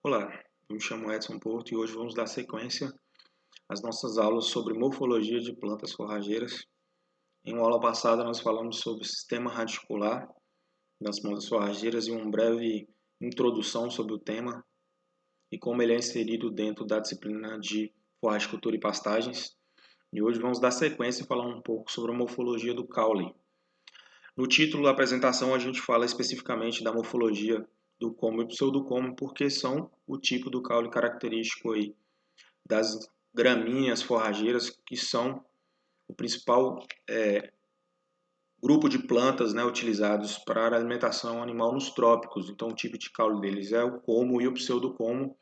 Olá, eu me chamo Edson Porto e hoje vamos dar sequência às nossas aulas sobre morfologia de plantas forrageiras. Em uma aula passada nós falamos sobre o sistema radicular das plantas forrageiras e uma breve introdução sobre o tema e como ele é inserido dentro da disciplina de forragicultura e pastagens. E hoje vamos dar sequência e falar um pouco sobre a morfologia do caule. No título da apresentação a gente fala especificamente da morfologia do como e pseudocomo, porque são o tipo do caule característico aí das gramíneas forrageiras, que são o principal grupo de plantas, né, utilizados para a alimentação animal nos trópicos. Então o tipo de caule deles é o como e o pseudocomo,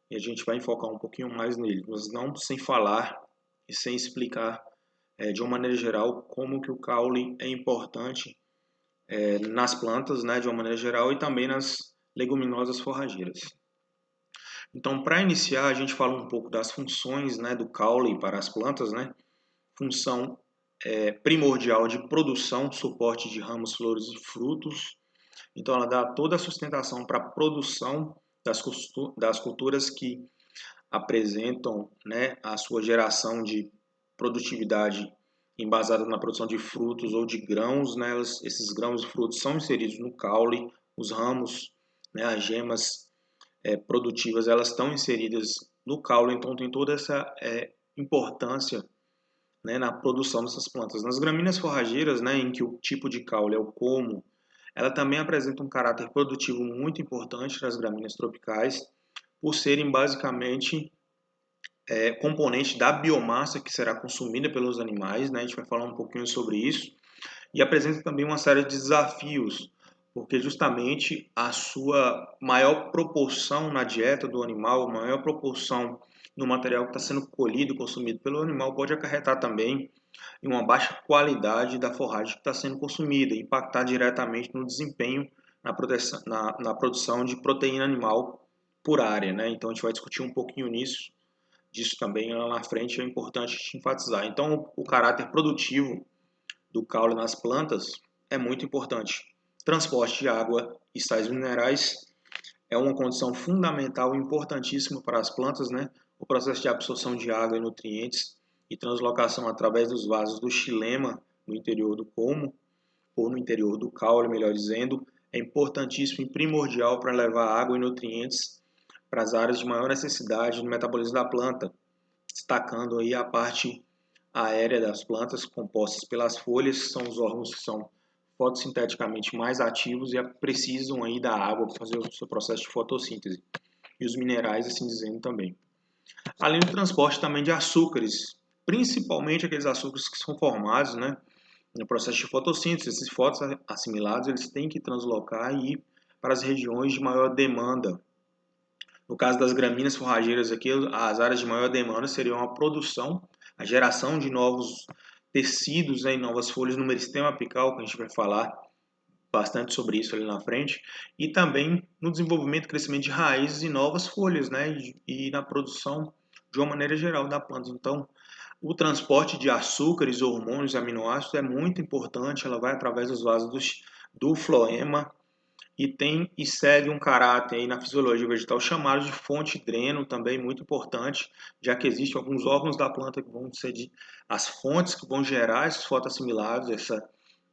e a gente vai enfocar um pouquinho mais nele, mas não sem falar e sem explicar de uma maneira geral como que o caule é importante nas plantas, né, de uma maneira geral, e também nas leguminosas forrageiras. Então, para iniciar, a gente fala um pouco das funções, né, do caule para as plantas, né? Função primordial de produção, suporte de ramos, flores e frutos. Então, ela dá toda a sustentação para a produção das culturas que apresentam, né, a sua geração de produtividade embasada na produção de frutos ou de grãos, né? Esses grãos e frutos são inseridos no caule, os ramos, né, as gemas produtivas, elas estão inseridas no caule, então tem toda essa importância, né, na produção dessas plantas. Nas gramíneas forrageiras, né, em que o tipo de caule é o como, ela também apresenta um caráter produtivo muito importante das gramíneas tropicais, por serem basicamente componente da biomassa que será consumida pelos animais, né? A gente vai falar um pouquinho sobre isso, e apresenta também uma série de desafios, porque justamente a sua maior proporção na dieta do animal, maior proporção no material que está sendo colhido e consumido pelo animal, pode acarretar também em uma baixa qualidade da forragem que está sendo consumida e impactar diretamente no desempenho na produção de proteína animal por área, né? Então a gente vai discutir um pouquinho disso também lá na frente, é importante enfatizar. Então o caráter produtivo do caule nas plantas é muito importante. Transporte de água e sais minerais é uma condição fundamental e importantíssima para as plantas, né? O processo de absorção de água e nutrientes e translocação através dos vasos do xilema no interior do colmo, ou no interior do caule, melhor dizendo, é importantíssimo e primordial para levar água e nutrientes para as áreas de maior necessidade no metabolismo da planta, destacando aí a parte aérea das plantas, compostas pelas folhas, que são os órgãos que são fotossinteticamente mais ativos e precisam aí da água para fazer o seu processo de fotossíntese. E os minerais, assim dizendo, também. Além do transporte também de açúcares, principalmente aqueles açúcares que são formados, né, no processo de fotossíntese. Esses fotoassimilados eles têm que translocar e ir para as regiões de maior demanda. No caso das gramíneas forrageiras aqui, as áreas de maior demanda seriam a produção, a geração de novos tecidos, né, e novas folhas no meristema apical, que a gente vai falar bastante sobre isso ali na frente, e também no desenvolvimento e crescimento de raízes e novas folhas, né, e na produção de uma maneira geral da planta. Então, o transporte de açúcares, hormônios e aminoácidos é muito importante, ela vai através dos vasos do floema, e segue um caráter aí na fisiologia vegetal chamado de fonte dreno, também muito importante, já que existem alguns órgãos da planta que vão ser as fontes que vão gerar esses fotoassimilados,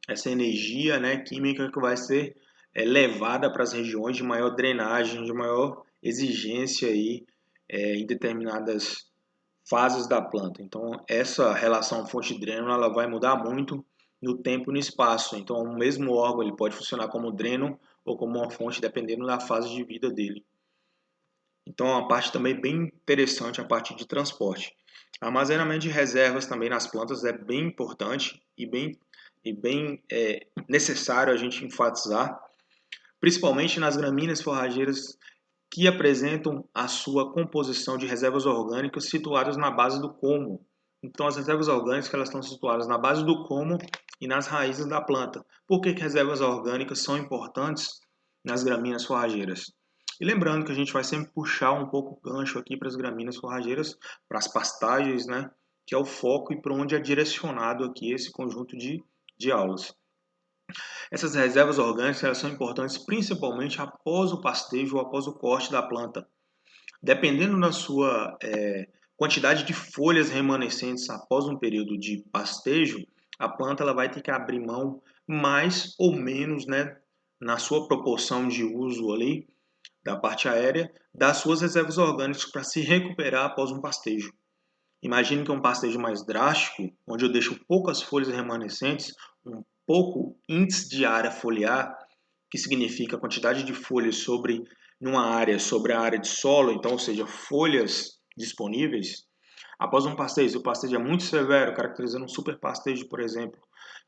essa energia, né, química que vai ser levada para as regiões de maior drenagem, de maior exigência aí, em determinadas fases da planta. Então, essa relação fonte-dreno ela vai mudar muito no tempo e no espaço. Então, o mesmo órgão ele pode funcionar como dreno ou como uma fonte, dependendo da fase de vida dele. Então, é uma parte também bem interessante, a parte de transporte. Armazenamento de reservas também nas plantas é bem importante e bem necessário a gente enfatizar, principalmente nas gramíneas forrageiras que apresentam a sua composição de reservas orgânicas situadas na base do como. Então, as reservas orgânicas elas estão situadas na base do como e nas raízes da planta. Por que reservas orgânicas são importantes nas gramíneas forrageiras? E lembrando que a gente vai sempre puxar um pouco o gancho aqui para as gramíneas forrageiras, para as pastagens, né? Que é o foco e para onde é direcionado aqui esse conjunto de aulas. Essas reservas orgânicas elas são importantes principalmente após o pastejo ou após o corte da planta. Dependendo da sua quantidade de folhas remanescentes após um período de pastejo, a planta ela vai ter que abrir mão mais ou menos, né, na sua proporção de uso ali, da parte aérea, das suas reservas orgânicas para se recuperar após um pastejo. Imagine que é um pastejo mais drástico, onde eu deixo poucas folhas remanescentes, um pouco índice de área foliar, que significa a quantidade de folhas sobre numa área sobre a área de solo, então, ou seja, folhas disponíveis. Após um pastejo, se o pastejo é muito severo, caracterizando um super pastejo, por exemplo,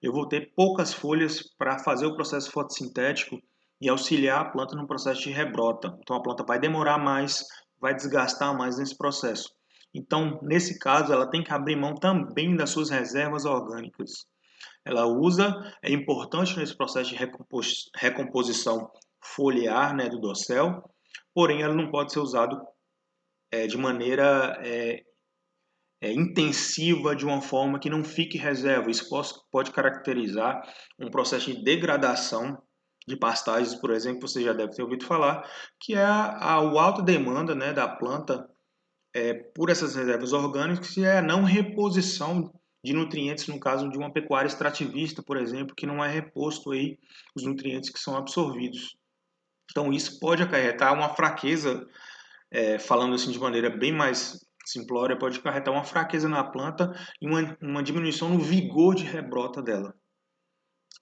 eu vou ter poucas folhas para fazer o processo fotossintético e auxiliar a planta no processo de rebrota. Então a planta vai demorar mais, vai desgastar mais nesse processo. Então, nesse caso, ela tem que abrir mão também das suas reservas orgânicas. Ela usa, é importante nesse processo de recomposição foliar, né, do dossel, porém ela não pode ser usado de maneira intensiva, de uma forma que não fique reserva. Isso pode caracterizar um processo de degradação de pastagens, por exemplo, você já deve ter ouvido falar, que é a alta demanda, né, da planta por essas reservas orgânicas e é a não reposição de nutrientes, no caso de uma pecuária extrativista, por exemplo, que não é reposto aí os nutrientes que são absorvidos. Então isso pode acarretar uma fraqueza, falando assim de maneira bem mais simplória, pode acarretar uma fraqueza na planta e uma diminuição no vigor de rebrota dela.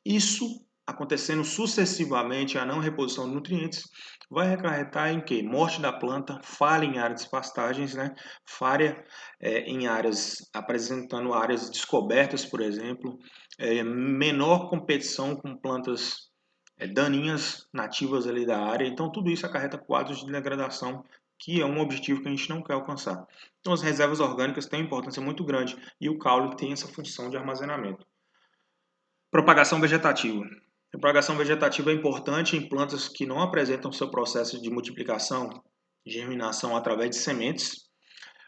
Isso acontecendo sucessivamente, a não reposição de nutrientes, vai acarretar em quê? Morte da planta, falha em áreas de pastagens, né? Falha em áreas, apresentando áreas descobertas, por exemplo, menor competição com plantas daninhas nativas ali da área. Então, tudo isso acarreta quadros de degradação, que é um objetivo que a gente não quer alcançar. Então, as reservas orgânicas têm uma importância muito grande e o caule tem essa função de armazenamento. Propagação vegetativa. A propagação vegetativa é importante em plantas que não apresentam seu processo de multiplicação, germinação através de sementes.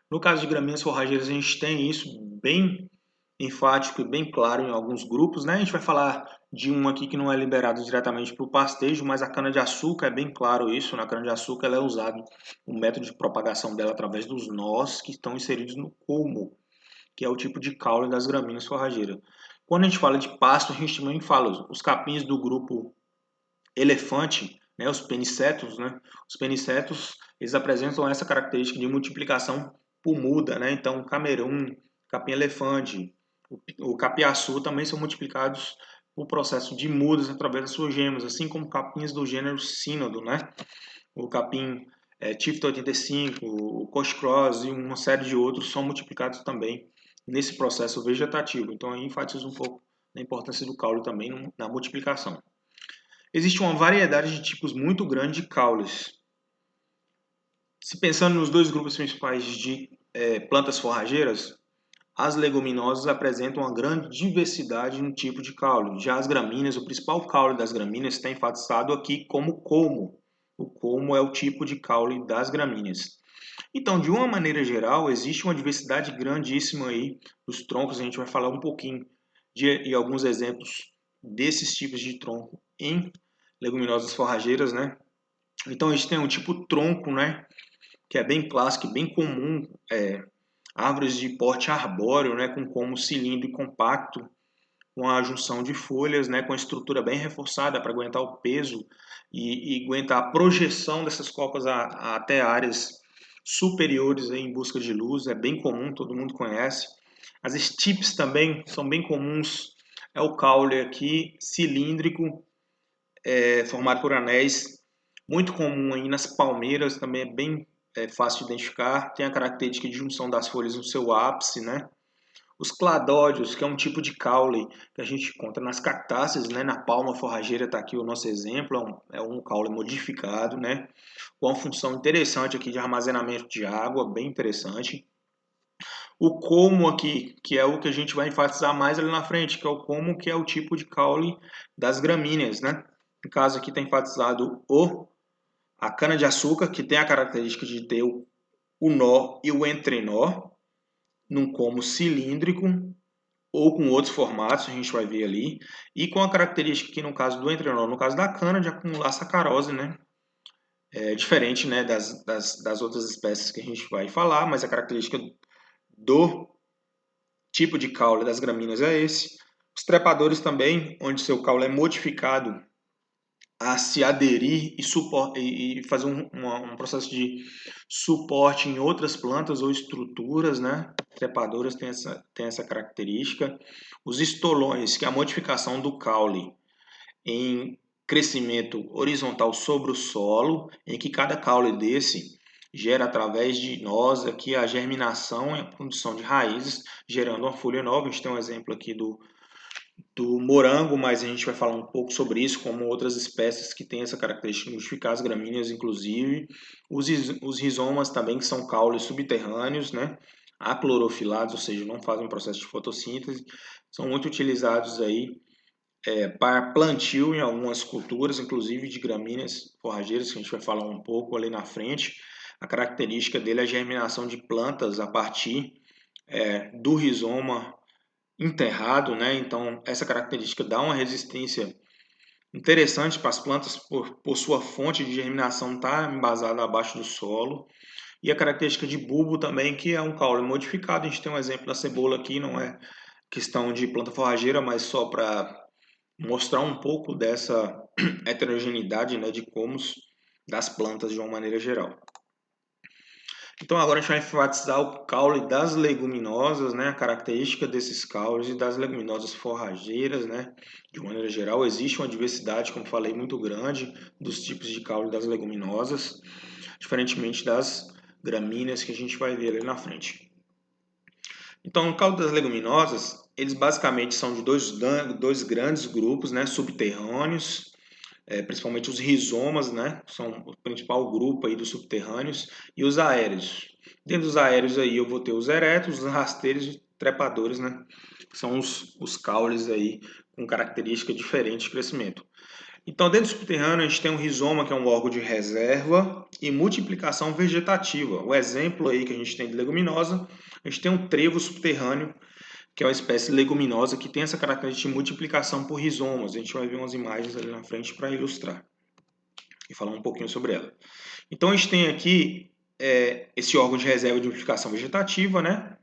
No caso de gramíneas forrageiras, a gente tem isso bem enfático e bem claro em alguns grupos, né? A gente vai falar de um aqui que não é liberado diretamente para o pastejo, mas a cana-de-açúcar é bem claro isso. Na cana-de-açúcar ela é usado o método de propagação dela através dos nós que estão inseridos no colmo, que é o tipo de caule das gramíneas forrageiras. Quando a gente fala de pasto, a gente também fala os capins do grupo elefante, né, os penicetos, né? Os penicetos, eles apresentam essa característica de multiplicação por muda, né? Então, camerun, capim-elefante, o capiaçu também são multiplicados por processo de mudas através das suas gemas, assim como capins do gênero sínodo, né? O capim Tifta 85, o Coach Cross e uma série de outros são multiplicados também nesse processo vegetativo. Então, aí enfatizo um pouco a importância do caule também na multiplicação. Existe uma variedade de tipos muito grande de caules. Se pensando nos dois grupos principais de plantas forrageiras, as leguminosas apresentam uma grande diversidade no tipo de caule. Já as gramíneas, o principal caule das gramíneas está enfatizado aqui como colmo. O colmo é o tipo de caule das gramíneas. Então, de uma maneira geral, existe uma diversidade grandíssima aí dos troncos. A gente vai falar um pouquinho de alguns exemplos desses tipos de tronco em leguminosas forrageiras, né? Então, a gente tem um tipo tronco, né? Que é bem clássico, bem comum, árvores de porte arbóreo, né? Com como cilindro compacto, com a junção de folhas, né? Com a estrutura bem reforçada para aguentar o peso e aguentar a projeção dessas copas até áreas superiores aí, em busca de luz. É bem comum, todo mundo conhece. As stipes também são bem comuns. É o caule aqui, cilíndrico, formado por anéis, muito comum aí nas palmeiras, também é bem fácil de identificar. Tem a característica de junção das folhas no seu ápice, né? Os cladódios, que é um tipo de caule que a gente encontra nas cactáceas, né? Na palma forrageira está aqui o nosso exemplo, é um caule modificado, né? Com uma função interessante aqui de armazenamento de água, bem interessante. O como aqui, que é o que a gente vai enfatizar mais ali na frente, que é o como, que é o tipo de caule das gramíneas, né? No caso aqui está enfatizado a cana-de-açúcar, que tem a característica de ter o nó e o entrenó, num como cilíndrico. ou com outros formatos, a gente vai ver ali, e com a característica que no caso do entrenol, no caso da cana, de acumular sacarose, né? É diferente, né, das outras espécies que a gente vai falar, mas a característica do tipo de caule das gramíneas é esse. Os trepadores também, onde seu caule é modificado a se aderir e fazer um processo de suporte em outras plantas ou estruturas, né? Trepadoras tem essa característica. Os estolões, que é a modificação do caule em crescimento horizontal sobre o solo, em que cada caule desse gera através de nós aqui a germinação e a produção de raízes, gerando uma folha nova. A gente tem um exemplo aqui do morango, mas a gente vai falar um pouco sobre isso, como outras espécies que têm essa característica de modificar as gramíneas, inclusive. Os rizomas também, que são caules subterrâneos, né? Aclorofilados, ou seja, não fazem processo de fotossíntese, são muito utilizados aí para plantio em algumas culturas, inclusive de gramíneas forrageiras, que a gente vai falar um pouco ali na frente. A característica dele é a germinação de plantas a partir do rizoma enterrado, né? Então, essa característica dá uma resistência interessante para as plantas por sua fonte de germinação estar embasada abaixo do solo. E a característica de bulbo também, que é um caule modificado. A gente tem um exemplo da cebola aqui, não é questão de planta forrageira, mas só para mostrar um pouco dessa heterogeneidade, né, de comos das plantas de uma maneira geral. Então agora a gente vai enfatizar o caule das leguminosas, né, a característica desses caules e das leguminosas forrageiras, né, de maneira geral. Existe uma diversidade, como falei, muito grande dos tipos de caule das leguminosas, diferentemente das gramíneas que a gente vai ver ali na frente. Então, o caule das leguminosas, eles basicamente são de dois grandes grupos, né, subterrâneos, principalmente os rizomas, né, são o principal grupo aí dos subterrâneos, e os aéreos. Dentro dos aéreos aí eu vou ter os eretos, os rasteiros e trepadores, né, que são os caules aí com característica diferente de crescimento. Então, dentro do subterrâneo, a gente tem um rizoma, que é um órgão de reserva e multiplicação vegetativa. O exemplo aí que a gente tem de leguminosa, a gente tem um trevo subterrâneo, que é uma espécie leguminosa que tem essa característica de multiplicação por rizomas. A gente vai ver umas imagens ali na frente para ilustrar e falar um pouquinho sobre ela. Então, a gente tem aqui esse órgão de reserva de multiplicação vegetativa, né?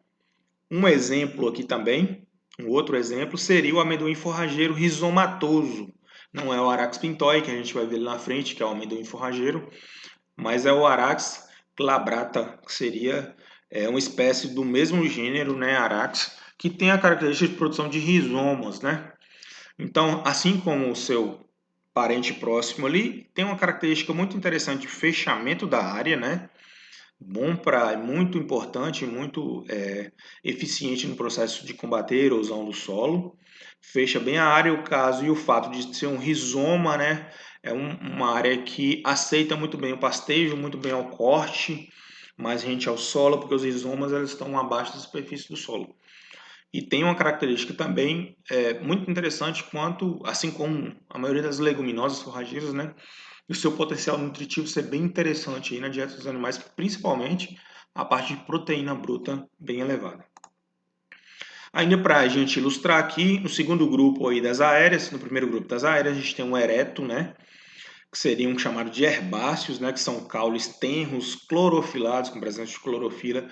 Um exemplo aqui também, um outro exemplo, seria o amendoim forrageiro rizomatoso. Não é o Arax pintoi, que a gente vai ver ali na frente, que é o amendoim forrageiro, mas é o Arax glabrata, que seria uma espécie do mesmo gênero, né, Arax, que tem a característica de produção de rizomas, né? Então, assim como o seu parente próximo ali, tem uma característica muito interessante de fechamento da área, né? Bom para, muito importante, muito eficiente no processo de combater a erosão do solo. Fecha bem a área, o caso e o fato de ser um rizoma, né? É uma área que aceita muito bem o pastejo, muito bem ao corte, mais rente ao solo, porque os rizomas eles estão abaixo da superfície do solo. E tem uma característica também muito interessante quanto, assim como a maioria das leguminosas forrageiras, né? O seu potencial nutritivo ser bem interessante aí na dieta dos animais, principalmente a parte de proteína bruta bem elevada. Ainda para a gente ilustrar aqui, no segundo grupo aí das aéreas, no primeiro grupo das aéreas, a gente tem um ereto, né? Que seriam chamados de herbáceos, né? Que são caules tenros, clorofilados, com presença de clorofila,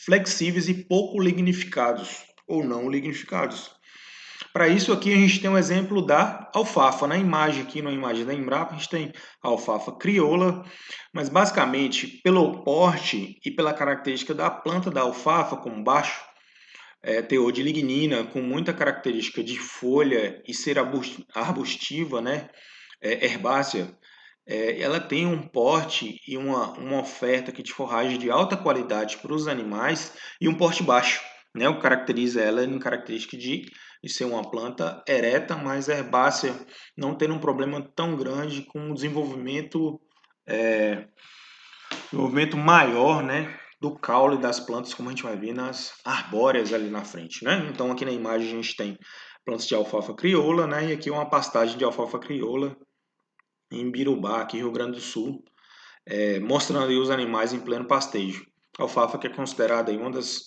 flexíveis e pouco lignificados, ou não lignificados. Para isso aqui a gente tem um exemplo da alfafa. Na imagem aqui, na imagem da Embrapa, a gente tem a alfafa crioula, mas basicamente pelo porte e pela característica da planta da alfafa, como baixo teor de lignina, com muita característica de folha e ser arbustiva, né, herbácea, ela tem um porte e uma oferta aqui de forragem de alta qualidade para os animais e um porte baixo, né? O que caracteriza ela em característica de ser uma planta ereta, mas herbácea, não tendo um problema tão grande com o desenvolvimento maior, né? Do caule das plantas, como a gente vai ver nas arbóreas ali na frente, né? Então aqui na imagem a gente tem plantas de alfafa crioula, né? E aqui uma pastagem de alfafa crioula em Birubá, aqui Rio Grande do Sul, mostrando aí os animais em pleno pastejo. A alfafa que é considerada aí uma das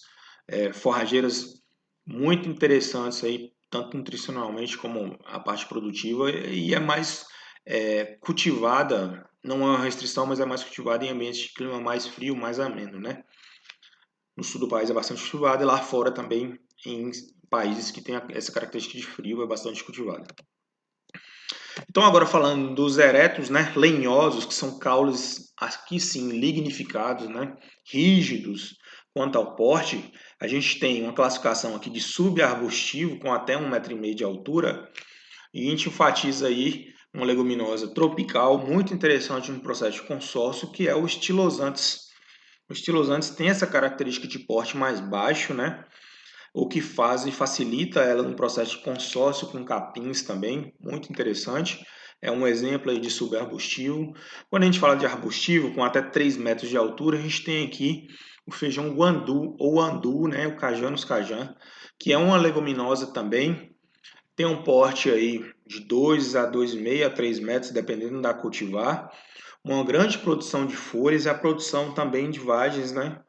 forrageiras muito interessantes aí, tanto nutricionalmente como a parte produtiva, e é mais cultivada, não é uma restrição, mas é mais cultivada em ambientes de clima mais frio, mais ameno, né? No sul do país é bastante cultivada e lá fora também, em países que têm essa característica de frio, é bastante cultivada. Então agora falando dos eretos, né, lenhosos, que são caules aqui sim lignificados, né, rígidos quanto ao porte, a gente tem uma classificação aqui de subarbustivo com até 1,5 m de altura e a gente enfatiza aí uma leguminosa tropical muito interessante no processo de consórcio, que é o estilosantes. O estilosantes tem essa característica de porte mais baixo, né, o que faz e facilita ela no processo de consórcio com capins também, muito interessante. É um exemplo aí de subarbustivo. Quando a gente fala de arbustivo, com até 3 metros de altura, a gente tem aqui o feijão guandu ou andu, né, o Cajanus cajan, que é uma leguminosa também. Tem um porte aí de 2 a 2,5 a 3 metros, dependendo da cultivar. Uma grande produção de folhas e a produção também de vagens, né,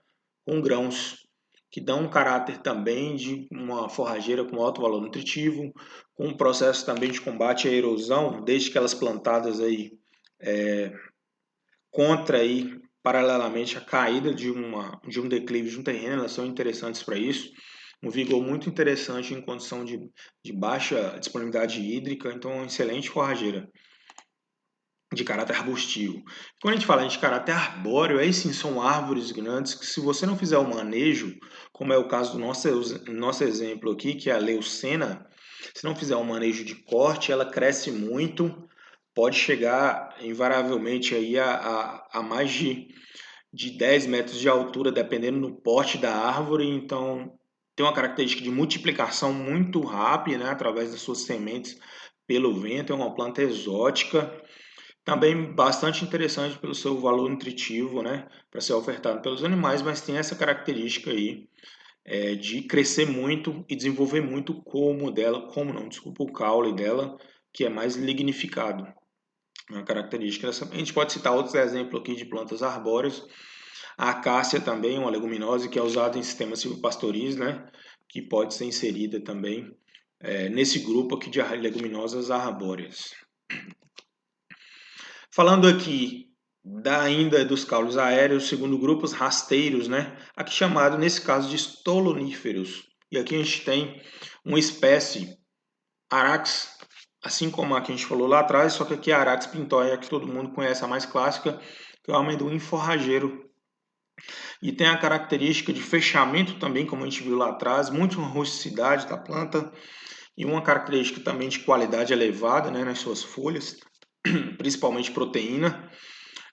com grãos, que dão um caráter também de uma forrageira com alto valor nutritivo, com um processo também de combate à erosão, desde que elas plantadas aí contra aí paralelamente a caída de um declive de um terreno, elas são interessantes para isso. Um vigor muito interessante em condição de baixa disponibilidade hídrica, então é uma excelente forrageira de caráter arbustivo. Quando a gente fala de caráter arbóreo, aí sim são árvores grandes que, se você não fizer o manejo, como é o caso do nosso exemplo aqui, que é a leucena, se não fizer um manejo de corte, ela cresce muito, pode chegar invariavelmente aí a mais de 10 metros de altura, dependendo do porte da árvore. Então, tem uma característica de multiplicação muito rápida, né, através das suas sementes pelo vento. É uma planta exótica, também bastante interessante pelo seu valor nutritivo, né, para ser ofertado pelos animais, mas tem essa característica aí de crescer muito e desenvolver muito o o caule dela, que é mais lignificado. Uma característica dessa. A gente pode citar outros exemplos aqui de plantas arbóreas. A acácia também, uma leguminosa que é usada em sistemas silvopastoris, né, que pode ser inserida também nesse grupo aqui de leguminosas arbóreas. Falando aqui ainda dos caules aéreos, segundo grupos rasteiros, né? Aqui chamado nesse caso de stoloníferos. E aqui a gente tem uma espécie Arax, assim como a que a gente falou lá atrás, só que aqui é a Arax pintoia, que todo mundo conhece, a mais clássica, que é o amendoim forrageiro. E tem a característica de fechamento também, como a gente viu lá atrás, muito rusticidade da planta e uma característica também de qualidade elevada, né, nas suas folhas, principalmente proteína.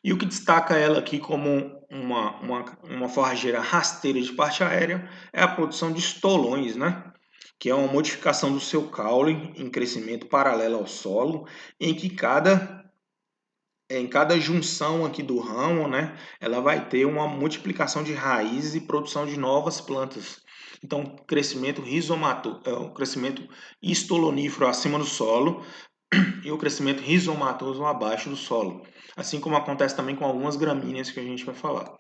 E o que destaca ela aqui como uma forrageira rasteira de parte aérea é a produção de estolões, né? Que é uma modificação do seu caule em crescimento paralelo ao solo, em que em cada junção aqui do ramo, né, ela vai ter uma multiplicação de raízes e produção de novas plantas. Então, crescimento o crescimento estolonífero acima do solo e o crescimento rizomatoso abaixo do solo. Assim como acontece também com algumas gramíneas que a gente vai falar.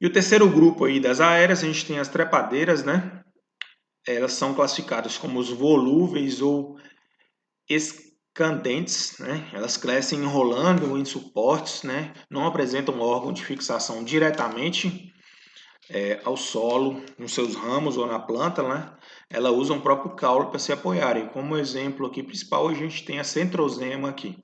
E o terceiro grupo aí das aéreas, a gente tem as trepadeiras, né? Elas são classificadas como os volúveis ou escandentes, né? Elas crescem enrolando em suportes, né? Não apresentam um órgão de fixação diretamente ao solo, nos seus ramos ou na planta, né? Ela usa o próprio caule para se apoiarem. Como exemplo aqui principal, a gente tem a centrosema aqui.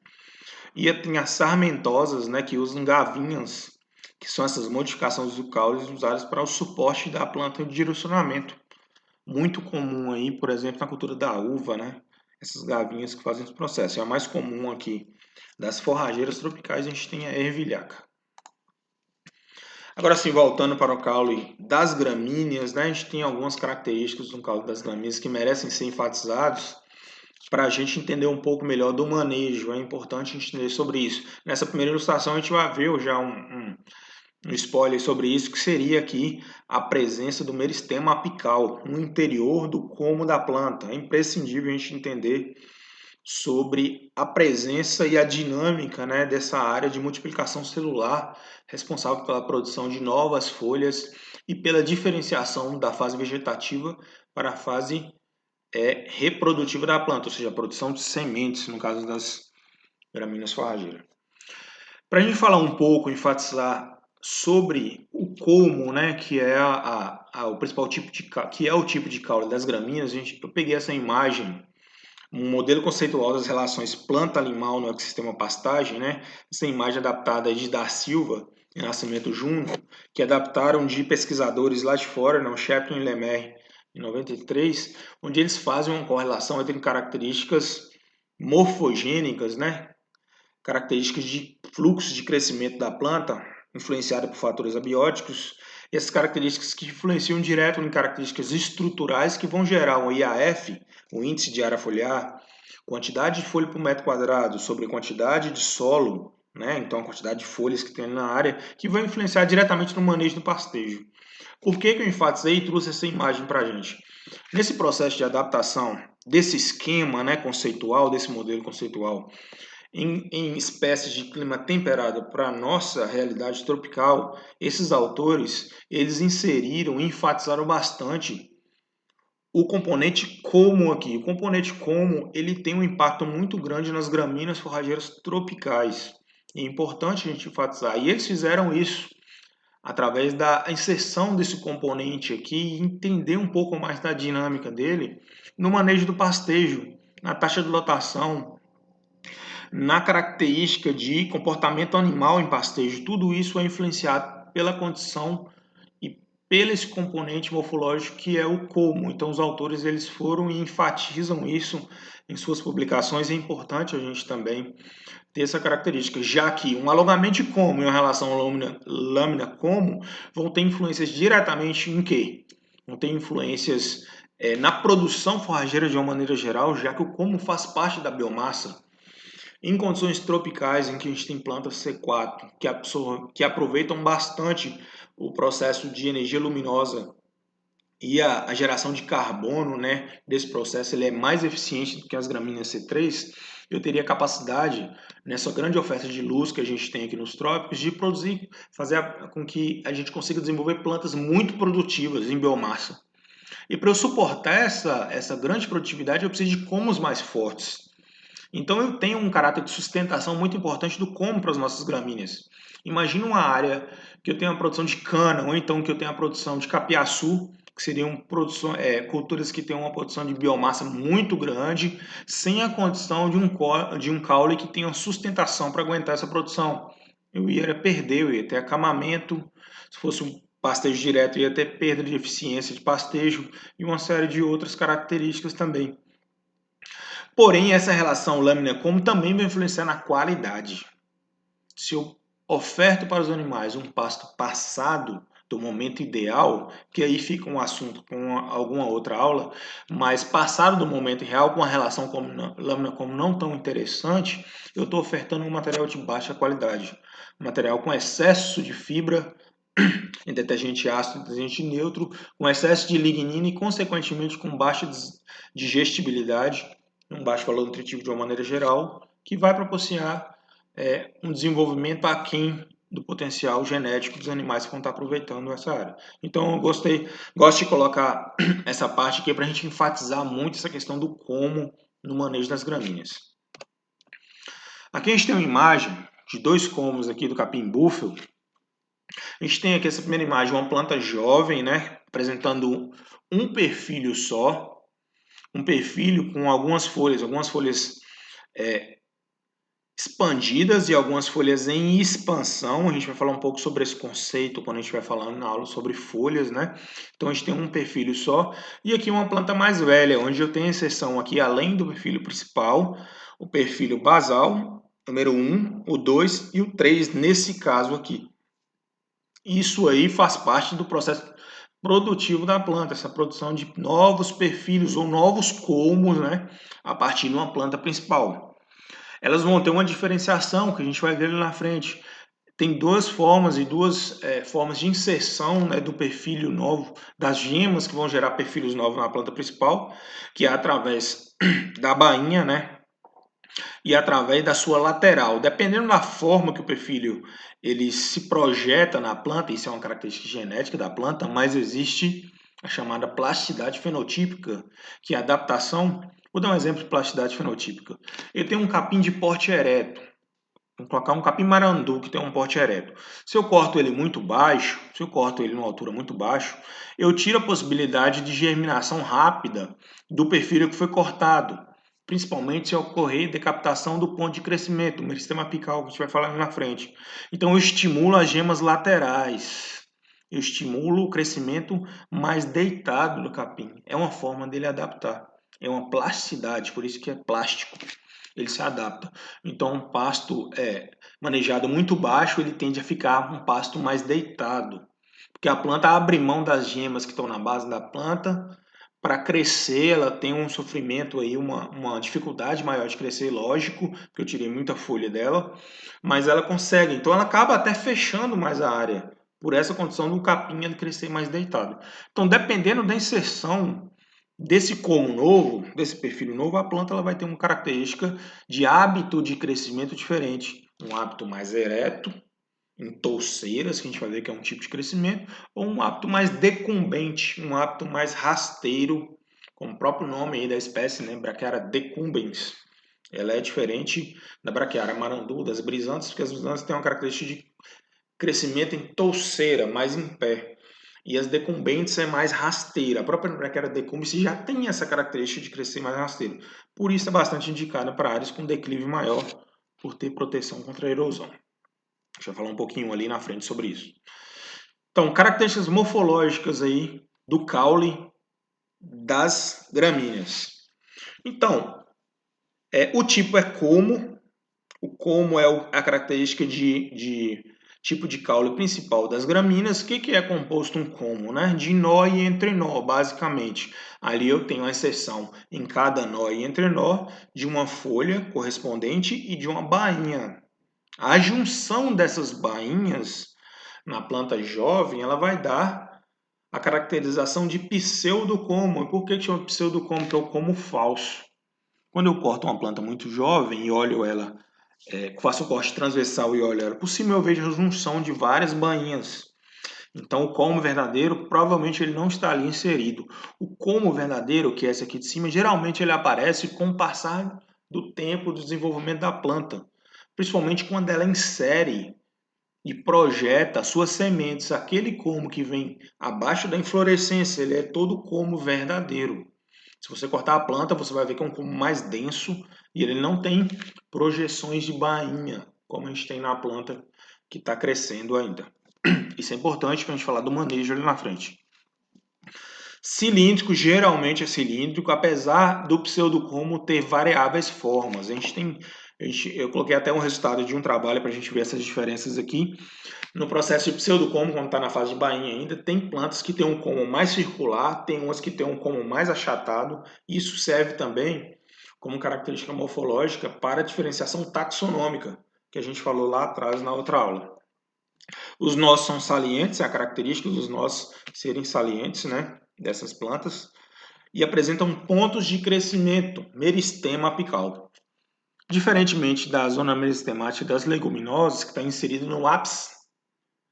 E tem as sarmentosas, né, que usam gavinhas, que são essas modificações do caule usadas para o suporte da planta de direcionamento. Muito comum aí, por exemplo, na cultura da uva, né? Essas gavinhas que fazem esse processo. E a mais comum aqui das forrageiras tropicais, a gente tem a ervilhaca. Agora sim, voltando para o caule das gramíneas, né? A gente tem algumas características do caule das gramíneas que merecem ser enfatizados para a gente entender um pouco melhor do manejo. É importante a gente entender sobre isso. Nessa primeira ilustração a gente vai ver já um spoiler sobre isso, que seria aqui a presença do meristema apical no interior do como da planta. É imprescindível a gente entender sobre a presença e a dinâmica, né, dessa área de multiplicação celular responsável pela produção de novas folhas e pela diferenciação da fase vegetativa para a fase reprodutiva da planta, ou seja, a produção de sementes, no caso das gramíneas forrageiras. Para a gente falar um pouco, enfatizar sobre o colmo, né, que é o principal tipo que é o tipo de caule das gramíneas, eu peguei essa imagem, um modelo conceitual das relações planta-animal no ecossistema pastagem, né? Essa imagem adaptada de Da Silva e Nascimento Júnior, que adaptaram de pesquisadores lá de fora, não, Shepton e Lemaire, em 93, onde eles fazem uma correlação entre características morfogênicas, né? Características de fluxo de crescimento da planta, influenciada por fatores abióticos, e essas características que influenciam direto em características estruturais que vão gerar um IAF, o índice de área foliar, quantidade de folha por metro quadrado sobre quantidade de solo, né? Então a quantidade de folhas que tem na área, que vai influenciar diretamente no manejo do pastejo. Por que eu enfatizei e trouxe essa imagem para a gente? Nesse processo de adaptação desse esquema, né, conceitual, desse modelo conceitual, em espécies de clima temperado para a nossa realidade tropical, esses autores eles inseriram e enfatizaram bastante o componente como aqui. O componente como ele tem um impacto muito grande nas gramíneas forrageiras tropicais. É importante a gente enfatizar. E eles fizeram isso através da inserção desse componente aqui e entender um pouco mais da dinâmica dele no manejo do pastejo, na taxa de lotação, na característica de comportamento animal em pastejo. Tudo isso é influenciado pela condição e pelo esse componente morfológico que é o colmo. Então os autores eles foram e enfatizam isso em suas publicações. É importante a gente também ter essa característica, já que um alongamento de como e uma relação lâmina-como vão ter influências diretamente em quê? Vão ter influências na produção forrageira de uma maneira geral, já que o como faz parte da biomassa. Em condições tropicais, em que a gente tem plantas C4, que aproveitam bastante o processo de energia luminosa e a geração de carbono, né, desse processo, ele é mais eficiente do que as gramíneas C3, eu teria capacidade, nessa grande oferta de luz que a gente tem aqui nos trópicos, de produzir, fazer com que a gente consiga desenvolver plantas muito produtivas em biomassa. E para eu suportar essa grande produtividade, eu preciso de comos mais fortes. Então eu tenho um caráter de sustentação muito importante do como para as nossas gramíneas. Imagina uma área que eu tenho a produção de cana, ou então que eu tenho a produção de capiaçu, que seriam culturas que têm uma produção de biomassa muito grande, sem a condição de um caule que tenha sustentação para aguentar essa produção. Eu ia perder, eu ia ter acamamento, se fosse um pastejo direto, eu ia ter perda de eficiência de pastejo e uma série de outras características também. Porém, essa relação lâmina-como também vai influenciar na qualidade. Se eu oferto para os animais um pasto passado do momento ideal, que aí fica um assunto com alguma outra aula, mas passado do momento real, com a relação lâmina-como não tão interessante, eu estou ofertando um material de baixa qualidade. Um material com excesso de fibra, em detergente ácido, detergente neutro, com excesso de lignina e, consequentemente, com baixa digestibilidade, um baixo valor nutritivo de uma maneira geral, que vai proporcionar um desenvolvimento aquém do potencial genético dos animais que vão estar aproveitando essa área. Então, eu gosto de colocar essa parte aqui para a gente enfatizar muito essa questão do como no manejo das gramíneas. Aqui a gente tem uma imagem de dois comos aqui do capim búfalo. A gente tem aqui essa primeira imagem, uma planta jovem, né, apresentando um perfilho só, um perfilho com algumas folhas expandidas e algumas folhas em expansão. A gente vai falar um pouco sobre esse conceito quando a gente vai falando na aula sobre folhas, né? Então a gente tem um perfilho só e aqui uma planta mais velha, onde eu tenho a seção aqui, além do perfilho principal, o perfilho basal, número 1, o 2 e o 3 nesse caso aqui. Isso aí faz parte do processo produtivo da planta, essa produção de novos perfilhos ou novos colmos, né, a partir de uma planta principal. Elas vão ter uma diferenciação que a gente vai ver ali na frente. Tem duas formas formas de inserção, né, do perfilho novo, das gemas que vão gerar perfilhos novos na planta principal, que é através da bainha, né, e através da sua lateral. Dependendo da forma que o perfil ele se projeta na planta, isso é uma característica genética da planta, mas existe a chamada plasticidade fenotípica, que é a adaptação. Vou dar um exemplo de plasticidade fenotípica. Eu tenho um capim de porte ereto. Vou colocar um capim marandu que tem um porte ereto. Se eu corto ele muito baixo, se eu corto ele numa altura muito baixa, eu tiro a possibilidade de germinação rápida do perfil que foi cortado, principalmente se ocorrer decapitação do ponto de crescimento, o meristema apical, que a gente vai falar ali na frente. Então eu estimulo as gemas laterais, eu estimulo o crescimento mais deitado do capim. É uma forma dele adaptar, é uma plasticidade, por isso que é plástico. Ele se adapta. Então, um pasto manejado muito baixo, ele tende a ficar um pasto mais deitado. Porque a planta abre mão das gemas que estão na base da planta para crescer, ela tem um sofrimento aí, uma dificuldade maior de crescer, lógico, porque eu tirei muita folha dela, mas ela consegue. Então, ela acaba até fechando mais a área, por essa condição do capim ele crescer mais deitado. Então, dependendo da inserção desse como novo, desse perfil novo, a planta ela vai ter uma característica de hábito de crescimento diferente. Um hábito mais ereto, em touceiras, que a gente vai ver que é um tipo de crescimento, ou um hábito mais decumbente, um hábito mais rasteiro, como o próprio nome aí da espécie, né, Brachiara decumbens. Ela é diferente da Brachiara marandu, das brisantes, porque as brisantes têm uma característica de crescimento em touceira, mais em pé. E as decumbentes é mais rasteira. A própria Brachiara decumbens já tem essa característica de crescer mais rasteiro. Por isso é bastante indicada para áreas com declive maior, por ter proteção contra a erosão. Deixa eu falar um pouquinho ali na frente sobre isso. Então, características morfológicas aí do caule das gramíneas. Então, o tipo é como. O como é a característica de tipo de caule principal das gramíneas. O que é composto um como? Né? De nó e entrenó, basicamente. Ali eu tenho a inserção em cada nó e entrenó de uma folha correspondente e de uma bainha. A junção dessas bainhas na planta jovem, ela vai dar a caracterização de pseudocomo. E por que chama pseudocomo? Que é o como falso. Quando eu corto uma planta muito jovem e olho ela, faço um corte transversal e olho ela por cima, eu vejo a junção de várias bainhas. Então, o como verdadeiro, provavelmente ele não está ali inserido. O como verdadeiro, que é esse aqui de cima, geralmente ele aparece com o passar do tempo do desenvolvimento da planta. Principalmente quando ela insere e projeta suas sementes. Aquele como que vem abaixo da inflorescência, ele é todo como verdadeiro. Se você cortar a planta, você vai ver que é um como mais denso e ele não tem projeções de bainha, como a gente tem na planta que está crescendo ainda. Isso é importante para a gente falar do manejo ali na frente. Cilíndrico, geralmente é cilíndrico, apesar do pseudocomo ter variáveis formas. Eu coloquei até um resultado de um trabalho para a gente ver essas diferenças aqui. No processo de pseudocomo, quando está na fase de bainha ainda, tem plantas que têm um como mais circular, tem umas que têm um como mais achatado. Isso serve também como característica morfológica para a diferenciação taxonômica, que a gente falou lá atrás na outra aula. Os nós são salientes, é a característica dos nós serem salientes, né, dessas plantas, e apresentam pontos de crescimento, meristema apical. Diferentemente da zona meristemática das leguminosas, que está inserida no ápice,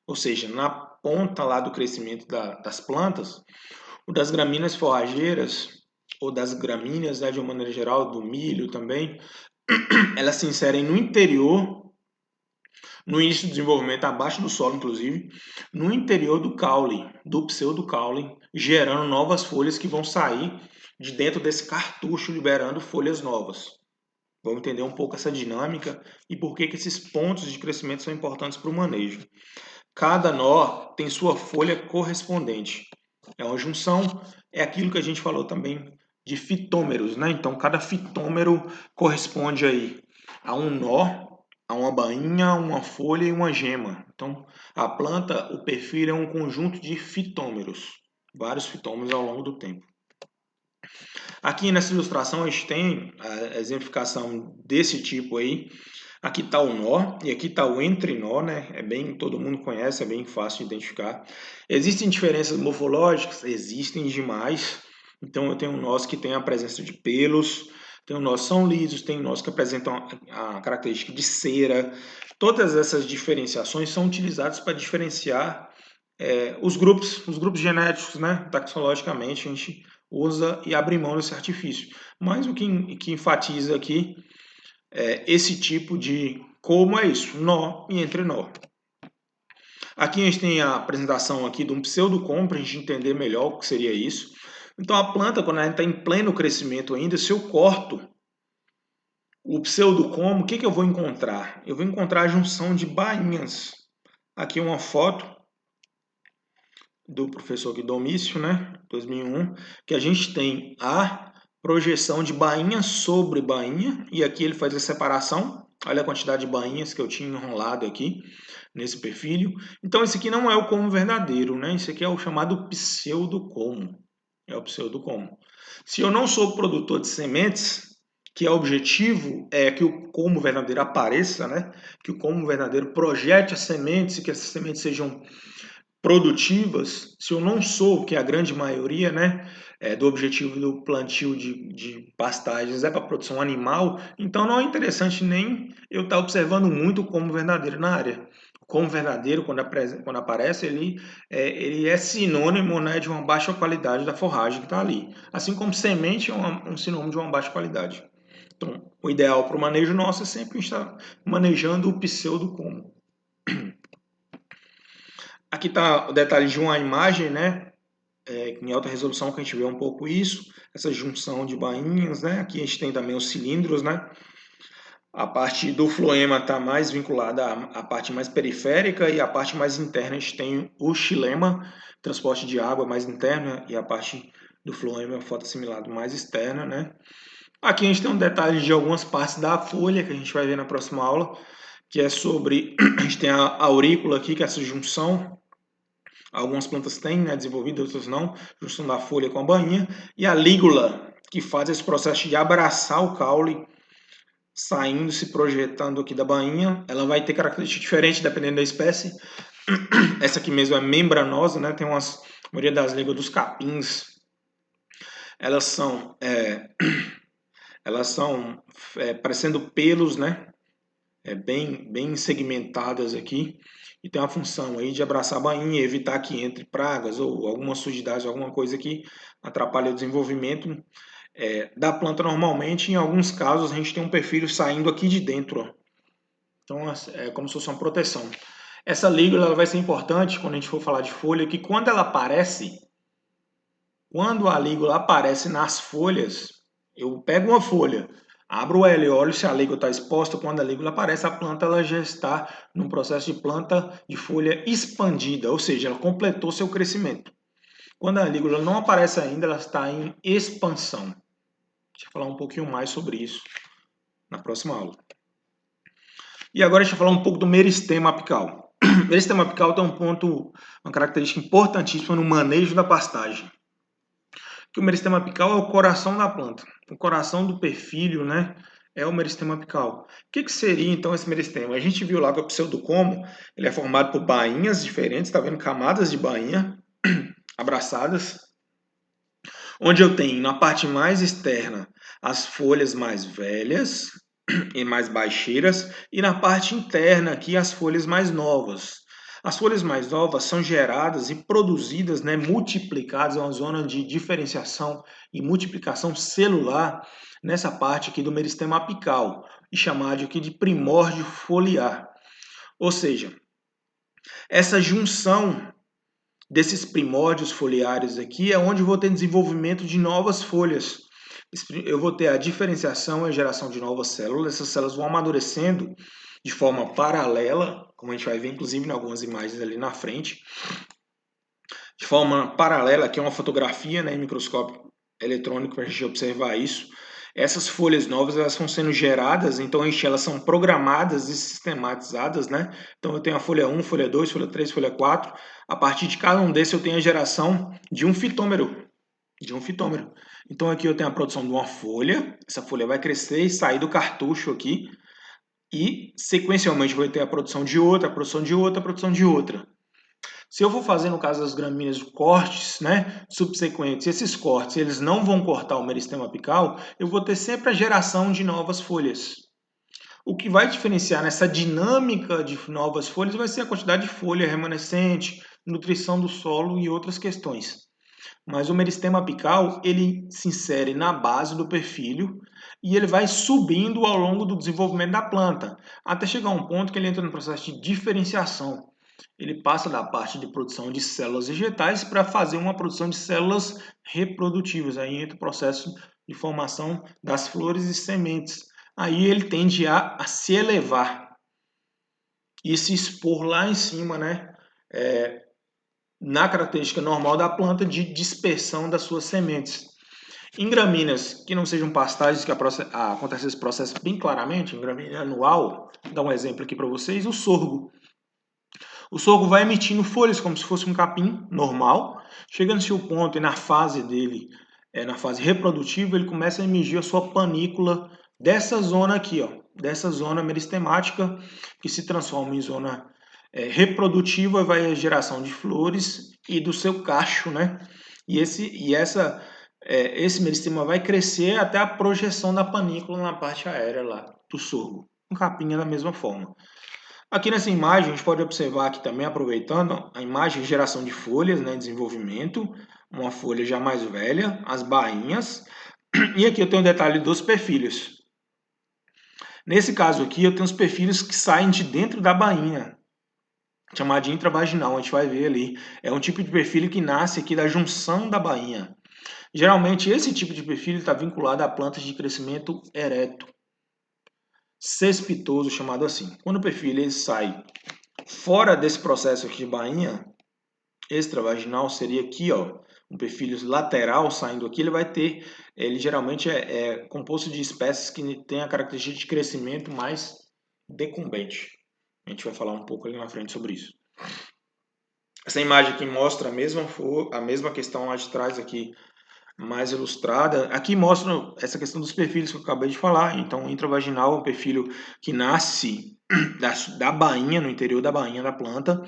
ou seja, na ponta lá do crescimento das plantas, o das gramíneas forrageiras, ou das gramíneas, né, de uma maneira geral, do milho também, elas se inserem no interior, no início do desenvolvimento, abaixo do solo, inclusive, no interior do caule, do pseudocaule, gerando novas folhas que vão sair de dentro desse cartucho, liberando folhas novas. Vamos entender um pouco essa dinâmica e por que esses pontos de crescimento são importantes para o manejo. Cada nó tem sua folha correspondente. É uma junção, é aquilo que a gente falou também de fitômeros, né? Então, cada fitômero corresponde aí a um nó, a uma bainha, uma folha e uma gema. Então, a planta, o perfil é um conjunto de fitômeros, vários fitômeros ao longo do tempo. Aqui nessa ilustração a gente tem a exemplificação desse tipo aí. Aqui está o nó e aqui está o entrenó, né? Todo mundo conhece, é bem fácil de identificar. Existem diferenças morfológicas? Existem demais. Então eu tenho nós que tem a presença de pelos, Tem os nossos são lisos, tem os nossos que apresentam a característica de cera. Todas essas diferenciações são utilizadas para diferenciar os grupos genéticos, né? Taxonomicamente, a gente usa e abre mão desse artifício. Mas o que enfatiza aqui é esse tipo de como é isso, nó e entre nó. Aqui a gente tem a apresentação aqui de um pseudocomo para a gente entender melhor o que seria isso. Então a planta, quando ela está em pleno crescimento ainda, se eu corto o pseudocomo, o que eu vou encontrar? Eu vou encontrar a junção de bainhas. Aqui uma foto do professor Domício, né, 2001, que a gente tem a projeção de bainha sobre bainha, e aqui ele faz a separação. Olha a quantidade de bainhas que eu tinha enrolado aqui nesse perfil. Então esse aqui não é o como verdadeiro, né? Esse aqui é o chamado pseudocomo. É o pseudocomo. Se eu não sou produtor de sementes, que é o objetivo é que o como verdadeiro apareça, né? Que o como verdadeiro projete as sementes e que essas sementes sejam produtivas. Se eu não sou, que é a grande maioria, né, do objetivo do plantio de pastagens é para produção animal, então não é interessante nem eu estar observando muito o como verdadeiro na área. O como verdadeiro, quando aparece, ele é sinônimo, né, de uma baixa qualidade da forragem que está ali. Assim como semente é um sinônimo de uma baixa qualidade. Então, o ideal para o manejo nosso é sempre estar manejando o pseudo-como. Aqui está o detalhe de uma imagem, né? Em alta resolução que a gente vê um pouco isso, essa junção de bainhas, né? Aqui a gente tem também os cilindros, né? A parte do floema está mais vinculada à parte mais periférica e a parte mais interna a gente tem o xilema, transporte de água mais interna, e a parte do floema fotossimilado mais externa, né? Aqui a gente tem um detalhe de algumas partes da folha que a gente vai ver na próxima aula, que é sobre, a gente tem a aurícula aqui, que é essa junção. Algumas plantas têm, né, desenvolvido, outras não, junção da folha com a bainha, e a lígula, que faz esse processo de abraçar o caule, saindo, se projetando aqui da bainha. Ela vai ter características diferentes dependendo da espécie. Essa aqui mesmo é membranosa, né, tem a maioria das lígulas dos capins, elas são, parecendo pelos, né, bem segmentadas aqui, e tem a função aí de abraçar a bainha e evitar que entre pragas ou alguma sujidade, alguma coisa que atrapalhe o desenvolvimento da planta normalmente. Em alguns casos a gente tem um perfil saindo aqui de dentro, ó. Então é como se fosse uma proteção. Essa lígula ela vai ser importante quando a gente for falar de folha, que quando a lígula aparece nas folhas, eu pego uma folha, abro ela e olho se a lígula está exposta. Quando a lígula aparece, a planta ela já está num processo de planta de folha expandida, ou seja, ela completou seu crescimento. Quando a lígula não aparece ainda, ela está em expansão. Deixa eu falar um pouquinho mais sobre isso na próxima aula. E agora deixa eu falar um pouco do meristema apical. O meristema apical tem uma característica importantíssima no manejo da pastagem. Que o meristema apical é o coração da planta, o coração do perfílio, né? É o meristema apical. O que seria então esse meristema? A gente viu lá que o pseudocomo ele é formado por bainhas diferentes, tá vendo? Camadas de bainha abraçadas, onde eu tenho na parte mais externa as folhas mais velhas e mais baixeiras, e na parte interna aqui as folhas mais novas. As folhas mais novas são geradas e produzidas, né, multiplicadas, é uma zona de diferenciação e multiplicação celular nessa parte aqui do meristema apical, e chamado aqui de primórdio foliar. Ou seja, essa junção desses primórdios foliares aqui é onde eu vou ter desenvolvimento de novas folhas. Eu vou ter a diferenciação e a geração de novas células. Essas células vão amadurecendo de forma paralela, como a gente vai ver inclusive em algumas imagens ali na frente. De forma paralela, aqui é uma fotografia, né, em microscópio eletrônico para a gente observar isso. Essas folhas novas elas vão sendo geradas, então elas são programadas e sistematizadas, né? Então eu tenho a folha 1, folha 2, folha 3, folha 4. A partir de cada um desses eu tenho a geração de um fitômero. Então aqui eu tenho a produção de uma folha, essa folha vai crescer e sair do cartucho aqui, e sequencialmente eu vou ter a produção de outra, a produção de outra, a produção de outra. Se eu for fazer, no caso das gramíneas, cortes, né, subsequentes, esses cortes eles não vão cortar o meristema apical, eu vou ter sempre a geração de novas folhas. O que vai diferenciar nessa dinâmica de novas folhas vai ser a quantidade de folha remanescente, nutrição do solo e outras questões. Mas o meristema apical, ele se insere na base do perfílio e ele vai subindo ao longo do desenvolvimento da planta, até chegar a um ponto que ele entra no processo de diferenciação. Ele passa da parte de produção de células vegetais para fazer uma produção de células reprodutivas. Aí entra o processo de formação das flores e sementes. Aí ele tende a se elevar e se expor lá em cima, né? Na característica normal da planta de dispersão das suas sementes. Em gramíneas que não sejam pastagens, que acontece esse processo bem claramente, em gramínea anual, vou dar um exemplo aqui para vocês, o sorgo. O sorgo vai emitindo folhas como se fosse um capim normal, chegando-se o ponto e na fase dele, na fase reprodutiva, ele começa a emitir a sua panícula dessa zona aqui, ó, dessa zona meristemática, que se transforma em zona reprodutiva, e vai a geração de flores e do seu cacho, né? Esse meristema vai crescer até a projeção da panícula na parte aérea lá do sorgo. Um capim é da mesma forma. Aqui nessa imagem, a gente pode observar aqui também, aproveitando, a imagem de geração de folhas, né, desenvolvimento, uma folha já mais velha, as bainhas, e aqui eu tenho um detalhe dos perfilhos. Nesse caso aqui, eu tenho os perfilhos que saem de dentro da bainha, chamado de intravaginal, a gente vai ver ali. É um tipo de perfilho que nasce aqui da junção da bainha. Geralmente, esse tipo de perfilho está vinculado a plantas de crescimento ereto, cespitoso, chamado assim. Quando o perfil ele sai fora desse processo aqui de bainha, extravaginal seria aqui, ó, um perfil lateral saindo aqui, ele geralmente é composto de espécies que tem a característica de crescimento mais decumbente. A gente vai falar um pouco ali na frente sobre isso. Essa imagem aqui mostra a mesma questão lá de trás aqui, mais ilustrada. Aqui mostra essa questão dos perfis que eu acabei de falar. Então, intravaginal é um perfil que nasce da bainha, no interior da bainha da planta,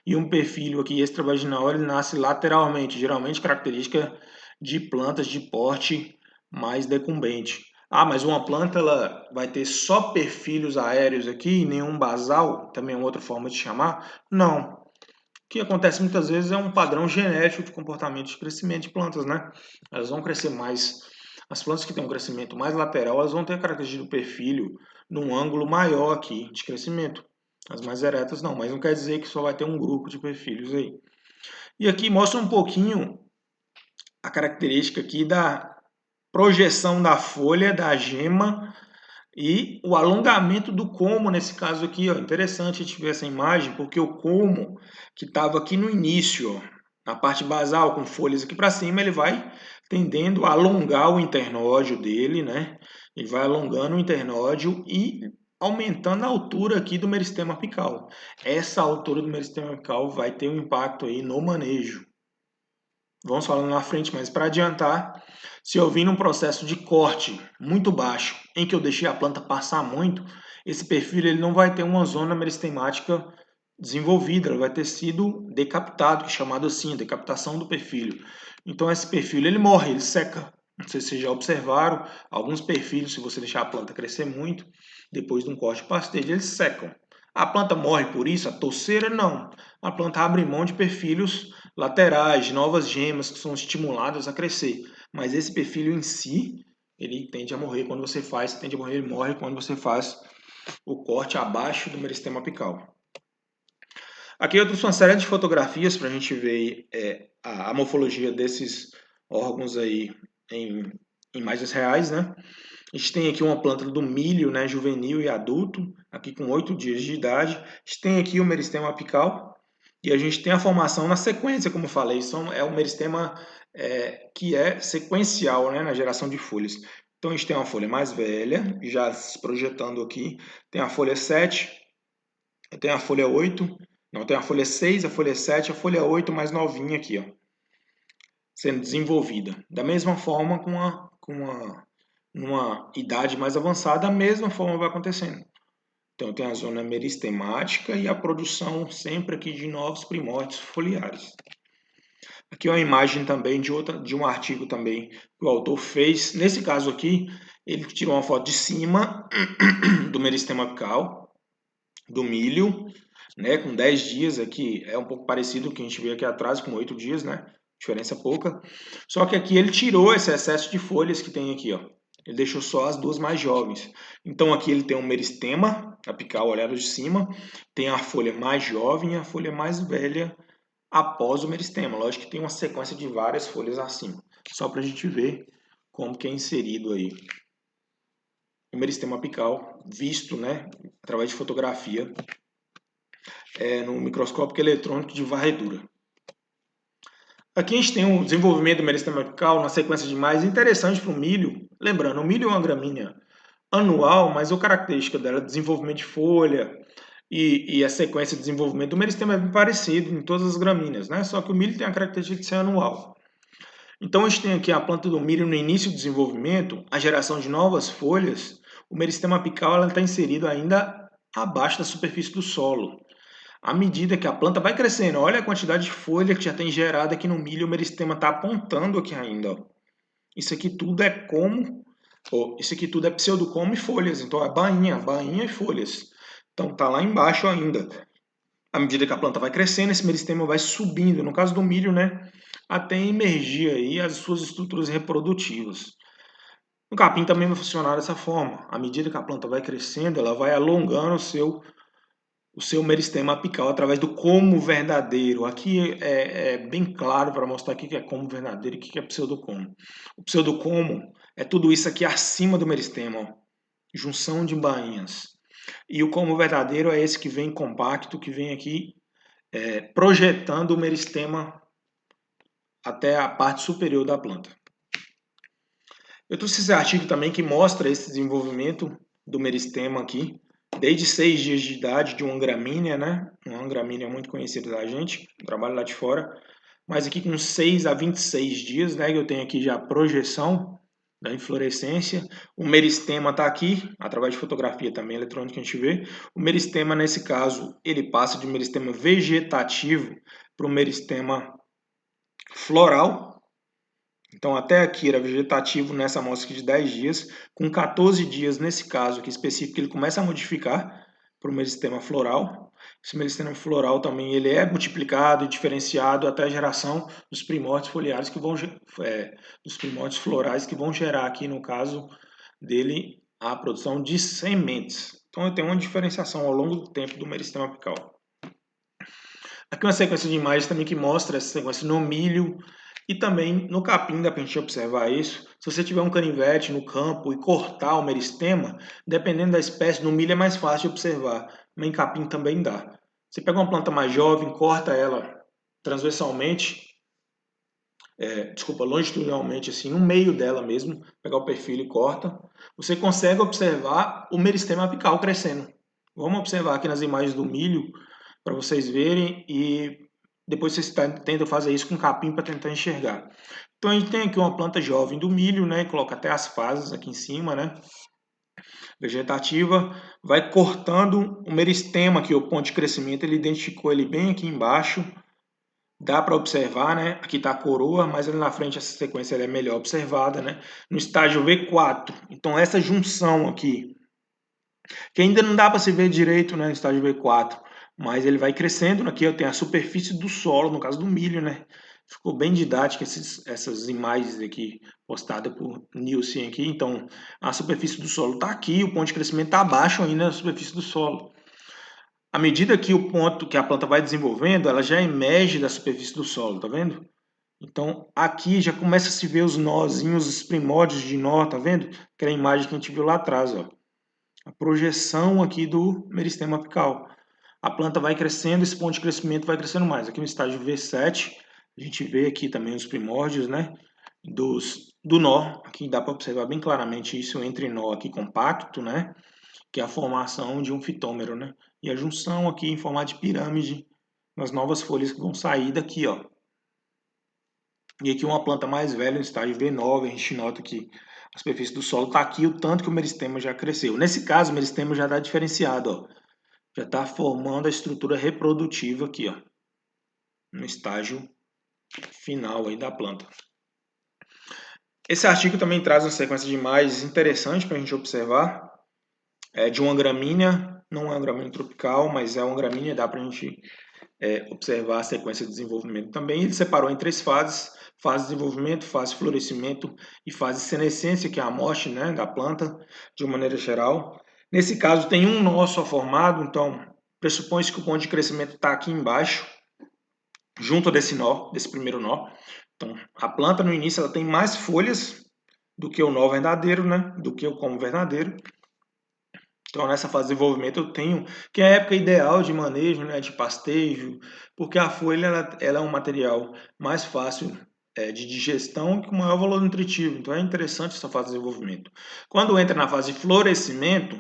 e um perfil aqui extravaginal, ele nasce lateralmente, geralmente característica de plantas de porte mais decumbente. Ah, mas uma planta ela vai ter só perfilhos aéreos aqui e nenhum basal, também é uma outra forma de chamar? Não. O que acontece muitas vezes é um padrão genético de comportamento de crescimento de plantas, né? Elas vão crescer mais. As plantas que têm um crescimento mais lateral, elas vão ter a característica do perfilho num ângulo maior aqui de crescimento. As mais eretas não, mas não quer dizer que só vai ter um grupo de perfilhos aí. E aqui mostra um pouquinho a característica aqui da projeção da folha, da gema e o alongamento do colmo nesse caso aqui, ó. Interessante a gente ver essa imagem, porque o colmo que estava aqui no início, ó, na parte basal com folhas aqui para cima, ele vai tendendo a alongar o internódio dele, né? Ele vai alongando o internódio e aumentando a altura aqui do meristema apical. Essa altura do meristema apical vai ter um impacto aí no manejo. Vamos falando na frente, mas para adiantar, se eu vim num processo de corte muito baixo, em que eu deixei a planta passar muito, esse perfil ele não vai ter uma zona meristemática desenvolvida, ele vai ter sido decapitado, que é chamado assim, decapitação do perfil. Então esse perfil ele morre, ele seca. Não sei se vocês já observaram, alguns perfis, se você deixar a planta crescer muito, depois de um corte de pastejo, eles secam. A planta morre por isso? A touceira não. A planta abre mão de perfilhos laterais, novas gemas que são estimuladas a crescer. Mas esse perfil em si, ele tende a morrer quando você faz, ele morre quando você faz o corte abaixo do meristema apical. Aqui eu trouxe uma série de fotografias para a gente ver a morfologia desses órgãos aí em imagens reais, né? A gente tem aqui uma planta do milho, né, juvenil e adulto, aqui com 8 dias de idade. A gente tem aqui o meristema apical e a gente tem a formação na sequência, como eu falei. É o meristema que é sequencial, né, na geração de folhas. Então a gente tem uma folha mais velha, já se projetando aqui. Tem a folha 7, tem a folha 8, não, tem a folha 6, a folha 7, a folha 8 mais novinha aqui, ó, sendo desenvolvida. Da mesma forma, numa idade mais avançada, a mesma forma vai acontecendo. Então tem a zona meristemática e a produção sempre aqui de novos primórdios foliares. Aqui é uma imagem também de um artigo também que o autor fez. Nesse caso aqui, ele tirou uma foto de cima do meristema apical, do milho, né, com 10 dias aqui, é um pouco parecido com o que a gente vê aqui atrás, com 8 dias, né, diferença pouca. Só que aqui ele tirou esse excesso de folhas que tem aqui, ó. Ele deixou só as duas mais jovens. Então aqui ele tem um meristema apical olhado de cima, tem a folha mais jovem e a folha mais velha após o meristema. Lógico que tem uma sequência de várias folhas acima, só para a gente ver como que é inserido aí o meristema apical, visto, né, através de fotografia, no microscópio eletrônico de varredura. Aqui a gente tem o desenvolvimento do meristema apical na sequência de mais interessante para o milho. Lembrando, o milho é uma gramínea anual, mas a característica dela é desenvolvimento de folha e a sequência de desenvolvimento do meristema é bem parecido em todas as gramíneas, né? Só que o milho tem a característica de ser anual. Então a gente tem aqui a planta do milho no início do desenvolvimento, a geração de novas folhas. O meristema apical está inserido ainda abaixo da superfície do solo. À medida que a planta vai crescendo, olha a quantidade de folha que já tem gerada aqui no milho, o meristema está apontando aqui ainda. Ó. Isso aqui tudo é como, isso aqui tudo é pseudocomo e folhas, então é bainha e folhas. Então está lá embaixo ainda. À medida que a planta vai crescendo, esse meristema vai subindo, no caso do milho, né, até emergir aí as suas estruturas reprodutivas. O capim também vai funcionar dessa forma. À medida que a planta vai crescendo, ela vai alongando o seu meristema apical através do como verdadeiro. Aqui é bem claro para mostrar o que é como verdadeiro e o que é pseudocomo. O pseudocomo é tudo isso aqui acima do meristema, ó. Junção de bainhas. E o como verdadeiro é esse que vem compacto, que vem aqui projetando o meristema até a parte superior da planta. Eu trouxe esse artigo também que mostra esse desenvolvimento do meristema aqui, desde 6 dias de idade de uma gramínea, né? Uma gramínea muito conhecida da gente, trabalho lá de fora. Mas aqui com 6 a 26 dias, né? Eu tenho aqui já a projeção da inflorescência. O meristema está aqui, através de fotografia também eletrônica a gente vê. O meristema, nesse caso, ele passa de meristema vegetativo para o meristema floral. Então, até aqui era vegetativo nessa amostra aqui de 10 dias. Com 14 dias, nesse caso aqui específico, ele começa a modificar para o meristema floral. Esse meristema floral também ele é multiplicado e diferenciado até a geração dos primórdios foliares que vão dos primórdios florais que vão gerar aqui no caso dele a produção de sementes. Então eu tenho uma diferenciação ao longo do tempo do meristema apical. Aqui uma sequência de imagens também que mostra essa sequência no milho e também no capim, dá para a gente observar isso. Se você tiver um canivete no campo e cortar o meristema, dependendo da espécie, no milho é mais fácil de observar, mas em capim também dá. Você pega uma planta mais jovem, corta ela transversalmente, longitudinalmente, assim, no meio dela mesmo, pegar o perfil e corta, você consegue observar o meristema apical crescendo. Vamos observar aqui nas imagens do milho, para vocês verem, e depois vocês tentam fazer isso com capim para tentar enxergar. Então a gente tem aqui uma planta jovem do milho, né, coloca até as fases aqui em cima, né, vegetativa, vai cortando o meristema, que é o ponto de crescimento, ele identificou ele bem aqui embaixo. Dá para observar, né? Aqui está a coroa, mas ali na frente essa sequência é melhor observada, né? No estágio V4. Então essa junção aqui, que ainda não dá para se ver direito, né, no estágio V4, mas ele vai crescendo. Aqui eu tenho a superfície do solo, no caso do milho, né? Ficou bem didática essas imagens aqui postadas por Nielsen aqui. Então a superfície do solo está aqui, o ponto de crescimento está abaixo ainda da superfície do solo. À medida que o ponto que a planta vai desenvolvendo, ela já emerge da superfície do solo, tá vendo? Então, aqui já começa a se ver os nozinhos, os primórdios de nó, tá vendo? Aquela imagem que a gente viu lá atrás, ó. A projeção aqui do meristema apical. A planta vai crescendo, esse ponto de crescimento vai crescendo mais. Aqui no estágio V7, a gente vê aqui também os primórdios, né? Do nó. Aqui dá para observar bem claramente isso entre nó aqui compacto, né? Que é a formação de um fitômero, né? E a junção aqui em formato de pirâmide nas novas folhas que vão sair daqui, ó. E aqui uma planta mais velha, no estágio V9, a gente nota que A superfície do solo está aqui, o tanto que o meristema já cresceu. Nesse caso, o meristema já está diferenciado, ó. Já está formando a estrutura reprodutiva aqui, ó, no estágio final aí da planta. Esse artigo também traz uma sequência de imagens interessante para a gente observar. É de uma gramínea, não é uma gramínea tropical, mas é uma gramínea, dá para a gente observar a sequência de desenvolvimento também. Ele separou em 3 fases: fase de desenvolvimento, fase de florescimento e fase de senescência, que é a morte, né, da planta, de uma maneira geral. Nesse caso, tem um nó só formado, então pressupõe-se que o ponto de crescimento está aqui embaixo, junto desse nó, desse primeiro nó. Então, a planta no início ela tem mais folhas do que o nó verdadeiro, né, do que o como verdadeiro. Então, nessa fase de desenvolvimento, eu tenho que é a época ideal de manejo, né, de pastejo, porque a folha ela é um material mais fácil de digestão e com maior valor nutritivo. Então, é interessante essa fase de desenvolvimento. Quando entra na fase de florescimento,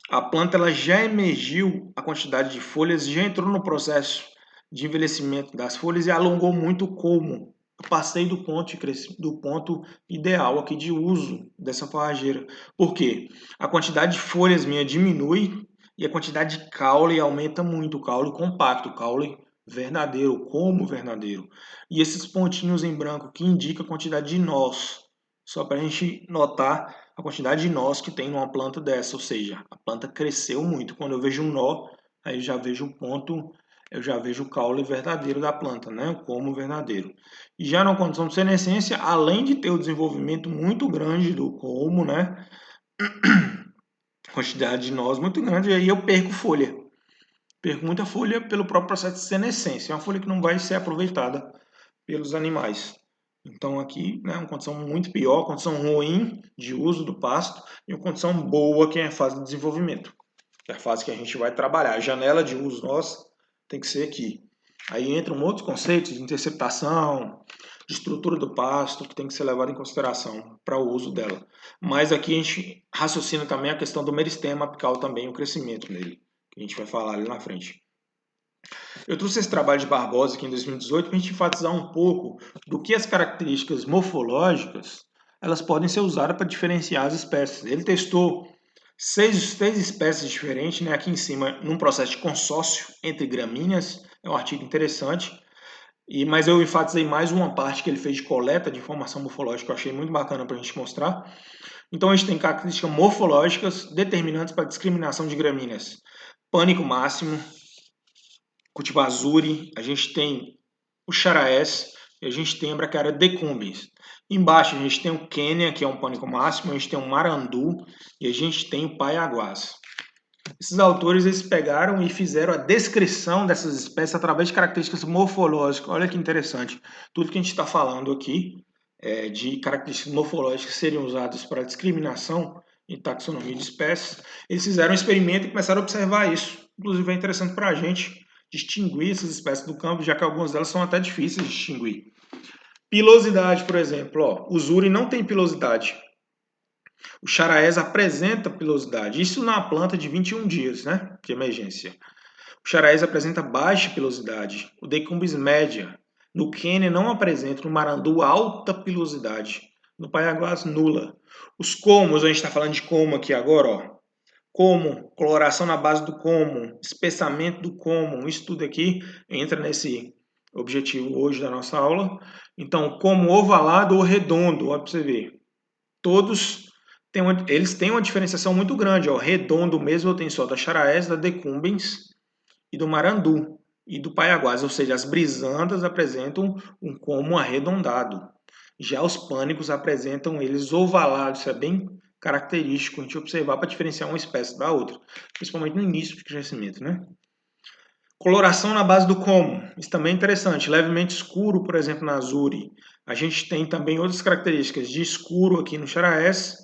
a planta ela já emergiu a quantidade de folhas, já entrou no processo de envelhecimento das folhas e alongou muito o colmo. Eu passei do ponto ideal aqui de uso dessa forrageira. Por quê? A quantidade de folhas minha diminui e a quantidade de caule aumenta muito, o caule compacto, o caule verdadeiro, como verdadeiro. E esses pontinhos em branco que indicam a quantidade de nós, só para a gente notar a quantidade de nós que tem numa planta dessa, ou seja, a planta cresceu muito. Quando eu vejo um nó, aí eu já vejo o ponto, eu já vejo o caule verdadeiro da planta, né? O como verdadeiro. E já na condição de senescência, além de ter o desenvolvimento muito grande do como, né? Quantidade de nós muito grande, aí eu perco folha. Perco muita folha pelo próprio processo de senescência. É uma folha que não vai ser aproveitada pelos animais. Então aqui, né, uma condição muito pior, condição ruim de uso do pasto e uma condição boa que é a fase de desenvolvimento, que é a fase que a gente vai trabalhar. A janela de uso nossa tem que ser aqui. Aí entram outros conceitos de interceptação, de estrutura do pasto, que tem que ser levado em consideração para o uso dela. Mas aqui a gente raciocina também a questão do meristema apical também, o crescimento nele, que a gente vai falar ali na frente. Eu trouxe esse trabalho de Barbosa aqui em 2018 para a gente enfatizar um pouco do que as características morfológicas elas podem ser usadas para diferenciar as espécies. Ele testou seis espécies diferentes, né, aqui em cima, num processo de consórcio entre gramíneas. É um artigo interessante. Mas eu enfatizei mais uma parte que ele fez de coleta de informação morfológica, que eu achei muito bacana para a gente mostrar. Então, a gente tem características morfológicas determinantes para a discriminação de gramíneas. Pânico máximo, cultivar azure, a gente tem o charaés e a gente tem a braquiária decumbens. Embaixo a gente tem o quênia, que é um pânico máximo, a gente tem o marandu e a gente tem o paiaguás. Esses autores eles pegaram e fizeram a descrição dessas espécies através de características morfológicas. Olha que interessante. Tudo que a gente está falando aqui de características morfológicas que seriam usadas para discriminação e taxonomia de espécies. Eles fizeram um experimento e começaram a observar isso. Inclusive é interessante para a gente distinguir essas espécies do campo, já que algumas delas são até difíceis de distinguir. Pilosidade, por exemplo, ó, o zuri não tem pilosidade. O charaés apresenta pilosidade. Isso na planta de 21 dias, né? De emergência. O charaés apresenta baixa pilosidade. O decumbens média. No quênia não apresenta. No marandu, alta pilosidade. No paiaguás, nula. Os comos, a gente está falando de como aqui agora, ó. Como, coloração na base do como, espessamento do como, isso tudo aqui entra nesse objetivo hoje da nossa aula. Então, como ovalado ou redondo, olha para você ver. Todos eles têm uma diferenciação muito grande. Ó. Redondo mesmo eu tenho só da charaés, da decumbens e do marandu e do paiaguás, ou seja, as brisandas apresentam um como arredondado. Já os pânicos apresentam eles ovalados, isso é bem característico a gente observar para diferenciar uma espécie da outra, principalmente no início de crescimento, né? Coloração na base do como, isso também é interessante, levemente escuro, por exemplo, na azure. A gente tem também outras características de escuro aqui no charaés,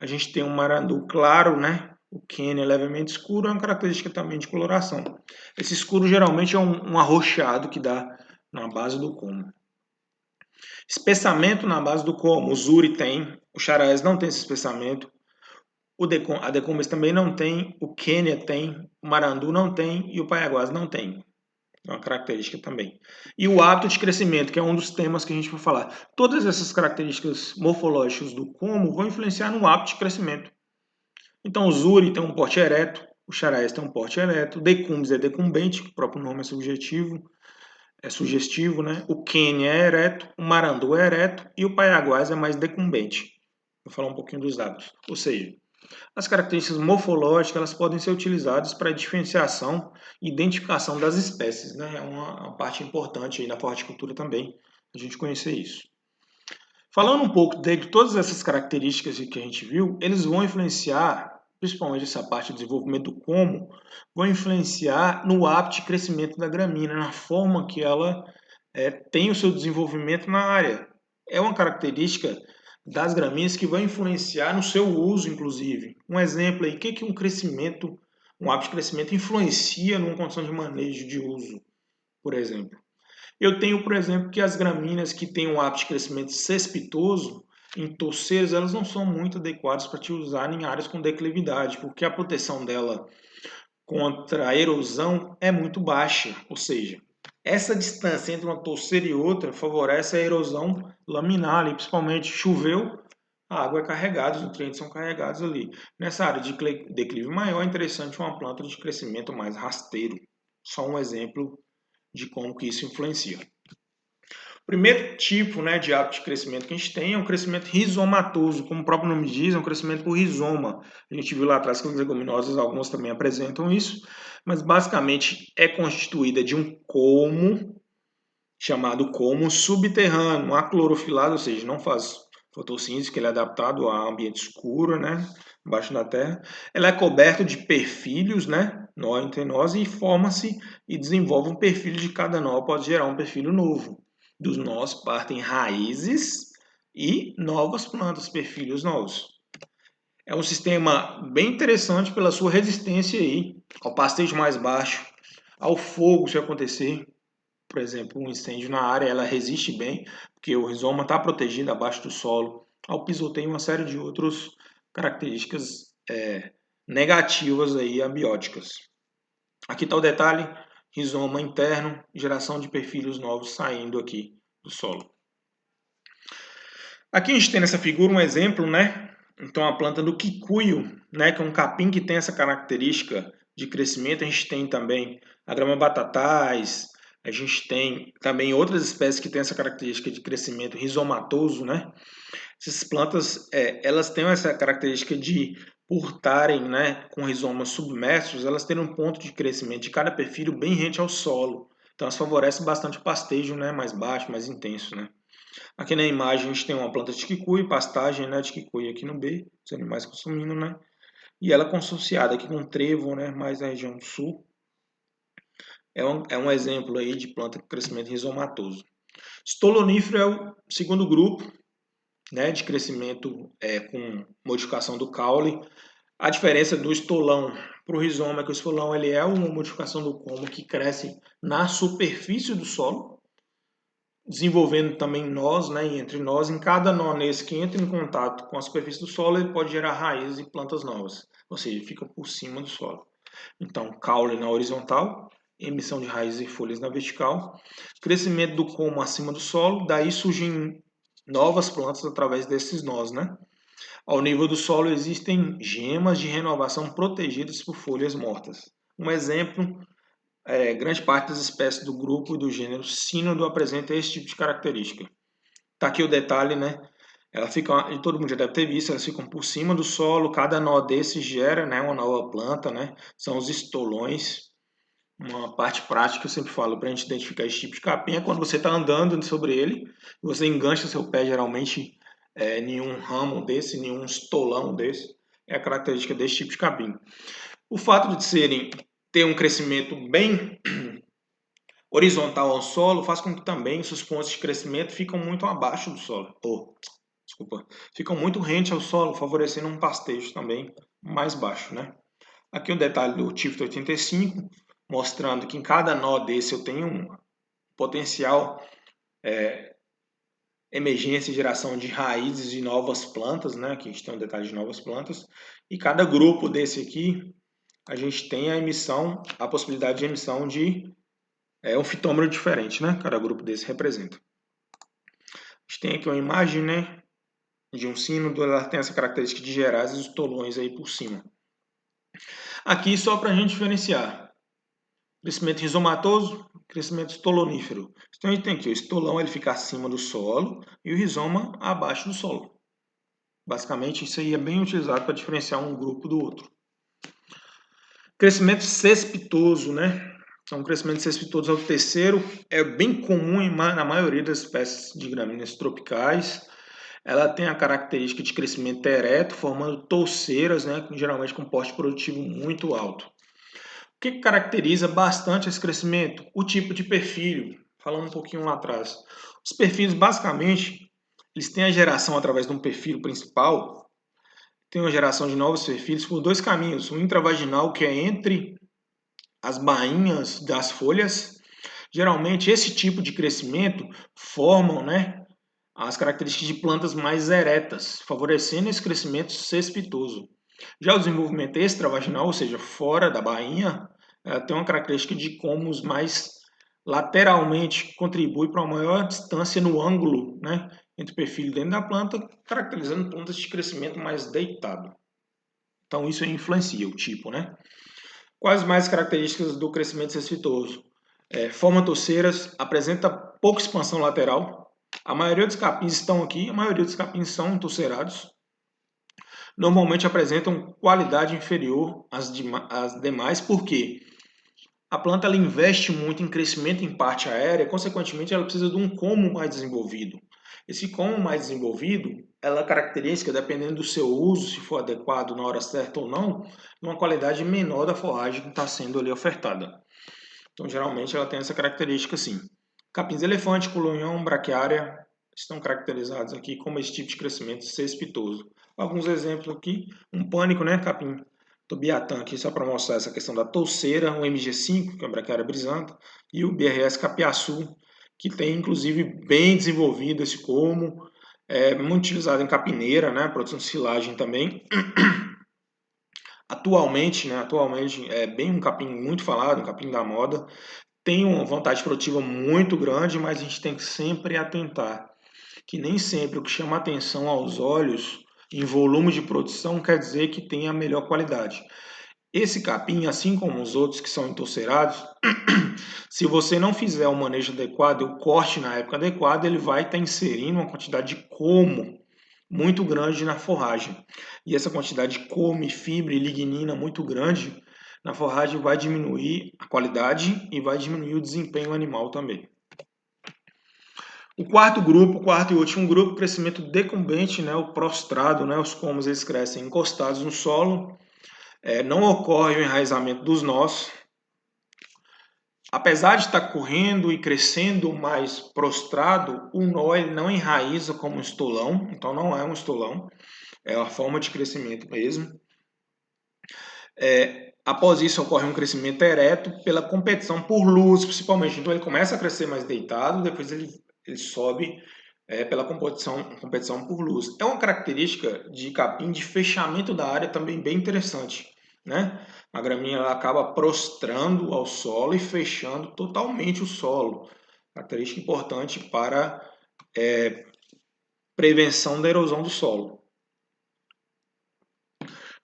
a gente tem um marandu claro, né? O quênia levemente escuro é uma característica também de coloração. Esse escuro geralmente é um arroxeado que dá na base do como. Espessamento na base do como, o zuri tem, o charaés não tem esse espessamento, a decumbens também não tem, o quênia tem, o marandu não tem e o paiaguás não tem. É uma característica também. E o hábito de crescimento, que é um dos temas que a gente vai falar. Todas essas características morfológicas do como vão influenciar no hábito de crescimento. Então, o Zuri tem um porte ereto, o Charaes tem um porte ereto, o Decumbens é decumbente, o próprio nome é sugestivo, né? O Quênia é ereto, o Marandu é ereto e o Paiaguás é mais decumbente. Vou falar um pouquinho dos hábitos. Ou seja, as características morfológicas elas podem ser utilizadas para diferenciação e identificação das espécies, né? É uma parte importante aí na horticultura também, a gente conhecer isso. Falando um pouco de todas essas características que a gente viu, eles vão influenciar, principalmente essa parte de desenvolvimento do como, vão influenciar no hábito de crescimento da gramínea, na forma que ela tem o seu desenvolvimento na área. É uma característica das gramíneas que vai influenciar no seu uso, inclusive. Um exemplo aí, o que um hábito de crescimento influencia numa condição de manejo de uso, por exemplo. Eu tenho, por exemplo, que as gramíneas que têm um hábito de crescimento cespitoso, em torceiras, elas não são muito adequadas para te usar em áreas com declividade, porque a proteção dela contra a erosão é muito baixa, ou seja, essa distância entre uma torceira e outra favorece a erosão laminar, ali, principalmente choveu, a água é carregada, os nutrientes são carregados ali. Nessa área de declive maior, é interessante uma planta de crescimento mais rasteiro. Só um exemplo de como que isso influencia. O primeiro tipo, né, de hábito de crescimento que a gente tem é o crescimento rizomatoso, como o próprio nome diz, é um crescimento por rizoma. A gente viu lá atrás que as leguminosas, algumas também apresentam isso, mas basicamente é constituída de um colmo, chamado colmo subterrâneo, aclorofilado, ou seja, não faz fotossíntese, que ele é adaptado a ambiente escuro, né, embaixo da terra. Ela é coberta de perfilhos, né, nó entre nós, e forma-se e desenvolve um perfilho de cada nó, pode gerar um perfilho novo. Dos nós partem raízes e novas plantas, perfilhos novos. É um sistema bem interessante pela sua resistência aí ao pastejo mais baixo, ao fogo se acontecer, por exemplo, um incêndio na área, ela resiste bem, porque o rizoma está protegido abaixo do solo, ao pisoteio e uma série de outras características negativas aí, abióticas. Aqui está o detalhe, rizoma interno, geração de perfilhos novos saindo aqui do solo. Aqui a gente tem nessa figura um exemplo, né? Então a planta do quicuio, né, que é um capim que tem essa característica de crescimento. A gente tem também a grama batatais, a gente tem também outras espécies que têm essa característica de crescimento rizomatoso, né? Essas plantas, elas têm essa característica de, por estarem, né, com rizomas submersos, elas têm um ponto de crescimento de cada perfil bem rente ao solo. Então elas favorecem bastante o pastejo, né, mais baixo, mais intenso, né? Aqui na imagem a gente tem uma planta de kikuyu, pastagem, né, de kikuyu aqui no B, os animais consumindo, né? E ela consociada aqui com trevo, né, mais na região do sul. É um exemplo aí de planta com crescimento rizomatoso. Estolonífero é o segundo grupo, né, de crescimento com modificação do caule. A diferença do estolão para o rizoma é que o estolão ele é uma modificação do como que cresce na superfície do solo, desenvolvendo também nós, né, entre nós, em cada nó nesse que entra em contato com a superfície do solo, ele pode gerar raízes e plantas novas, ou seja, fica por cima do solo. Então, caule na horizontal, emissão de raízes e folhas na vertical, crescimento do como acima do solo, daí surgem novas plantas através desses nós, né? Ao nível do solo existem gemas de renovação protegidas por folhas mortas. Um exemplo, grande parte das espécies do grupo e do gênero Sínodo apresenta esse tipo de característica. Tá aqui o detalhe, né? Ela fica, e todo mundo já deve ter visto, elas ficam por cima do solo, cada nó desses gera, né, uma nova planta, né? São os estolões. Uma parte prática que eu sempre falo para a gente identificar esse tipo de capim é quando você está andando sobre ele, você engancha seu pé geralmente em um ramo desse, em um estolão desse, é a característica desse tipo de capim. O fato de ter um crescimento bem horizontal ao solo faz com que também seus pontos de crescimento ficam muito abaixo do solo, ficam muito rente ao solo, favorecendo um pastejo também mais baixo, né? Aqui o detalhe do Tifto 85, mostrando que em cada nó desse eu tenho um potencial emergência e geração de raízes de novas plantas, né? Aqui a gente tem um detalhe de novas plantas. E cada grupo desse aqui, a gente tem a possibilidade de emissão de É um fitômero diferente, né? Cada grupo desse representa. A gente tem aqui uma imagem, né, de um sino, ela tem essa característica de gerar os estolões aí por cima. Aqui só para a gente diferenciar. Crescimento rizomatoso, crescimento estolonífero. Então a gente tem aqui o estolão, ele fica acima do solo e o rizoma abaixo do solo. Basicamente isso aí é bem utilizado para diferenciar um grupo do outro. Crescimento cespitoso, né? Então o crescimento cespitoso é o terceiro, é bem comum na maioria das espécies de gramíneas tropicais. Ela tem a característica de crescimento ereto, formando touceiras, né, geralmente com porte produtivo muito alto. O que caracteriza bastante esse crescimento? O tipo de perfil. Falando um pouquinho lá atrás. Os perfis, basicamente, eles têm a geração através de um perfil principal, tem uma geração de novos perfis por dois caminhos. O intravaginal, que é entre as bainhas das folhas. Geralmente, esse tipo de crescimento formam, né, as características de plantas mais eretas, favorecendo esse crescimento cespitoso. Já o desenvolvimento extravaginal, ou seja, fora da bainha, tem uma característica de comos mais lateralmente, contribui para uma maior distância no ângulo, né, entre o perfil dentro da planta, caracterizando plantas de crescimento mais deitado. Então isso influencia o tipo, né? Quais mais características do crescimento cespitoso? Forma touceiras, apresenta pouca expansão lateral. A maioria dos capins estão aqui, a maioria dos capins são touceirados. Normalmente apresentam qualidade inferior às demais, porque a planta ela investe muito em crescimento em parte aérea, consequentemente ela precisa de um como mais desenvolvido. Esse como mais desenvolvido, ela é característica, dependendo do seu uso, se for adequado na hora certa ou não, uma qualidade menor da forragem que está sendo ali ofertada. Então, geralmente, ela tem essa característica assim. Capins elefante, colunhão, braquiária estão caracterizados aqui como esse tipo de crescimento cespitoso. Alguns exemplos aqui, um pânico, né, capim tobiatã aqui, só para mostrar essa questão da touceira, o MG5, que é a braquiária brisanta, e o BRS capiaçu, que tem inclusive bem desenvolvido esse como, é muito utilizado em capineira, né, produção de silagem também. Atualmente é bem um capim muito falado, um capim da moda, tem uma vantagem produtiva muito grande, mas a gente tem que sempre atentar que nem sempre o que chama atenção aos olhos em volume de produção quer dizer que tem a melhor qualidade. Esse capim, assim como os outros que são entouceirados, se você não fizer o manejo adequado, o corte na época adequada, ele vai estar inserindo uma quantidade de como muito grande na forragem. E essa quantidade de como, fibra e lignina muito grande na forragem vai diminuir a qualidade e vai diminuir o desempenho animal também. O quarto e último grupo, crescimento decumbente, né, o prostrado, né, os comos eles crescem encostados no solo, não ocorre o enraizamento dos nós. Apesar de estar correndo e crescendo mais prostrado, o nó ele não enraiza como um estolão, então não é um estolão, é uma forma de crescimento mesmo. Após isso ocorre um crescimento ereto pela competição por luz, principalmente. Então ele começa a crescer mais deitado, depois ele sobe pela competição por luz. É uma característica de capim de fechamento da área também bem interessante, né? A gramínea ela acaba prostrando ao solo e fechando totalmente o solo. Característica importante para prevenção da erosão do solo.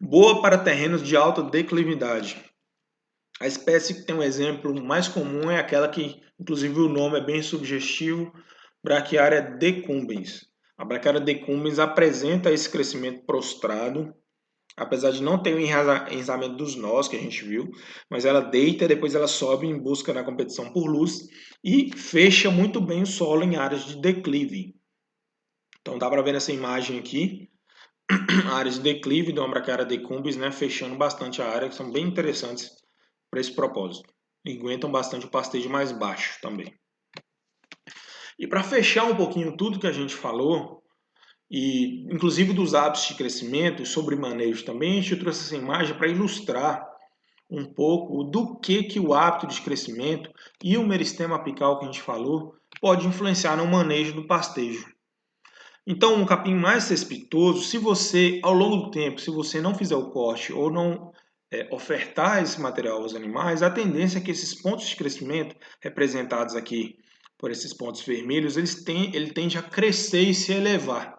Boa para terrenos de alta declividade. A espécie que tem um exemplo mais comum é aquela que, inclusive, o nome é bem sugestivo, Braquiária decumbens. A Braquiária decumbens apresenta esse crescimento prostrado, apesar de não ter o enraizamento dos nós que a gente viu, mas ela deita e depois ela sobe em busca da competição por luz e fecha muito bem o solo em áreas de declive. Então dá para ver nessa imagem aqui, áreas de declive de uma Braquiária decumbens, né, fechando bastante a área, que são bem interessantes para esse propósito. E aguentam bastante o pastejo mais baixo também. E para fechar um pouquinho tudo que a gente falou, e inclusive dos hábitos de crescimento, sobre manejo também, a gente trouxe essa imagem para ilustrar um pouco do que o hábito de crescimento e o meristema apical que a gente falou pode influenciar no manejo do pastejo. Então, um capim mais cespitoso, se você, ao longo do tempo, se você não fizer o corte ou não ofertar esse material aos animais, a tendência é que esses pontos de crescimento, representados aqui por esses pontos vermelhos, ele tende a crescer e se elevar.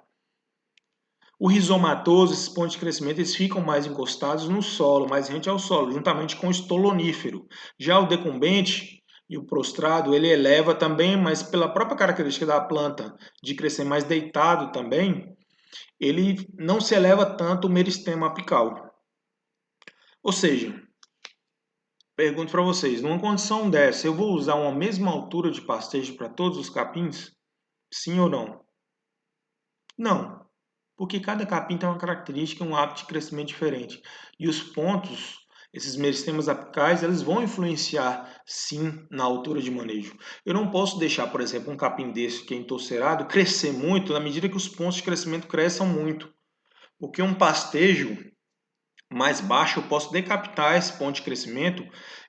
O rizomatoso, esses pontos de crescimento, eles ficam mais encostados no solo, mais rente ao solo, juntamente com o estolonífero. Já o decumbente e o prostrado, ele eleva também, mas pela própria característica da planta de crescer mais deitado também, ele não se eleva tanto o meristema apical. Ou seja, pergunto para vocês, numa condição dessa, eu vou usar uma mesma altura de pastejo para todos os capins? Sim ou não? Não, porque cada capim tem uma característica, um hábito de crescimento diferente. E os pontos, esses meristemas apicais, eles vão influenciar sim na altura de manejo. Eu não posso deixar, por exemplo, um capim desse que é entorcerado crescer muito na medida que os pontos de crescimento cresçam muito. Porque um pastejo mais baixo, eu posso decapitar esse ponto de crescimento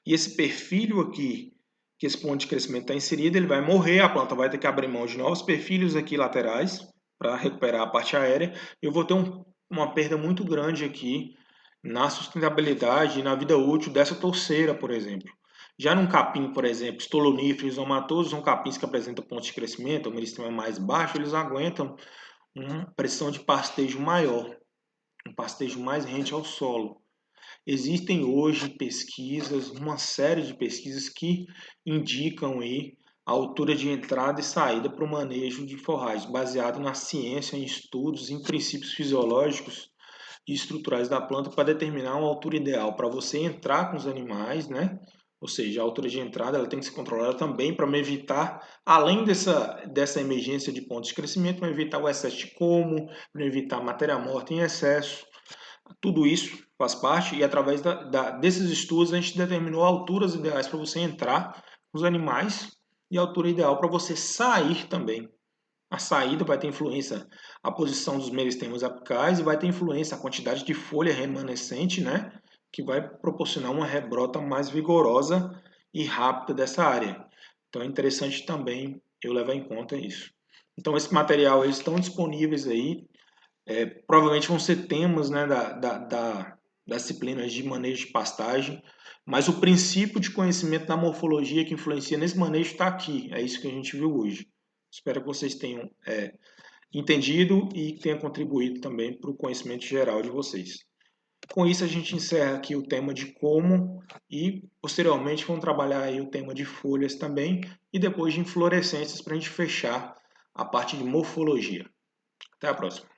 e esse perfilho aqui, que esse ponto de crescimento está inserido, ele vai morrer, a planta vai ter que abrir mão de novos perfilhos aqui laterais para recuperar a parte aérea. Eu vou ter uma perda muito grande aqui na sustentabilidade e na vida útil dessa torceira, por exemplo. Já num capim, por exemplo, estolonífero e rizomatoso, são capins que apresentam pontos de crescimento, o meristema mais baixo, eles aguentam uma pressão de pastejo maior, um pastejo mais rente ao solo. Existem hoje pesquisas, uma série de pesquisas que indicam aí a altura de entrada e saída para o manejo de forragem, baseado na ciência, em estudos, em princípios fisiológicos e estruturais da planta para determinar uma altura ideal para você entrar com os animais, né? Ou seja, a altura de entrada ela tem que ser controlada também para me evitar, além dessa emergência de pontos de crescimento, para evitar o excesso de como, para evitar matéria morta em excesso. Tudo isso faz parte e através desses estudos a gente determinou alturas ideais para você entrar com os animais e a altura ideal para você sair também. A saída vai ter influência a posição dos meristemas apicais e vai ter influência a quantidade de folha remanescente, né? Que vai proporcionar uma rebrota mais vigorosa e rápida dessa área. Então é interessante também eu levar em conta isso. Então esse material eles estão disponíveis aí, provavelmente vão ser temas, né, das disciplinas de manejo de pastagem, mas o princípio de conhecimento da morfologia que influencia nesse manejo está aqui, é isso que a gente viu hoje. Espero que vocês tenham entendido e que tenha contribuído também para o conhecimento geral de vocês. Com isso, a gente encerra aqui o tema de como e, posteriormente, vamos trabalhar aí o tema de folhas também e depois de inflorescências para a gente fechar a parte de morfologia. Até a próxima!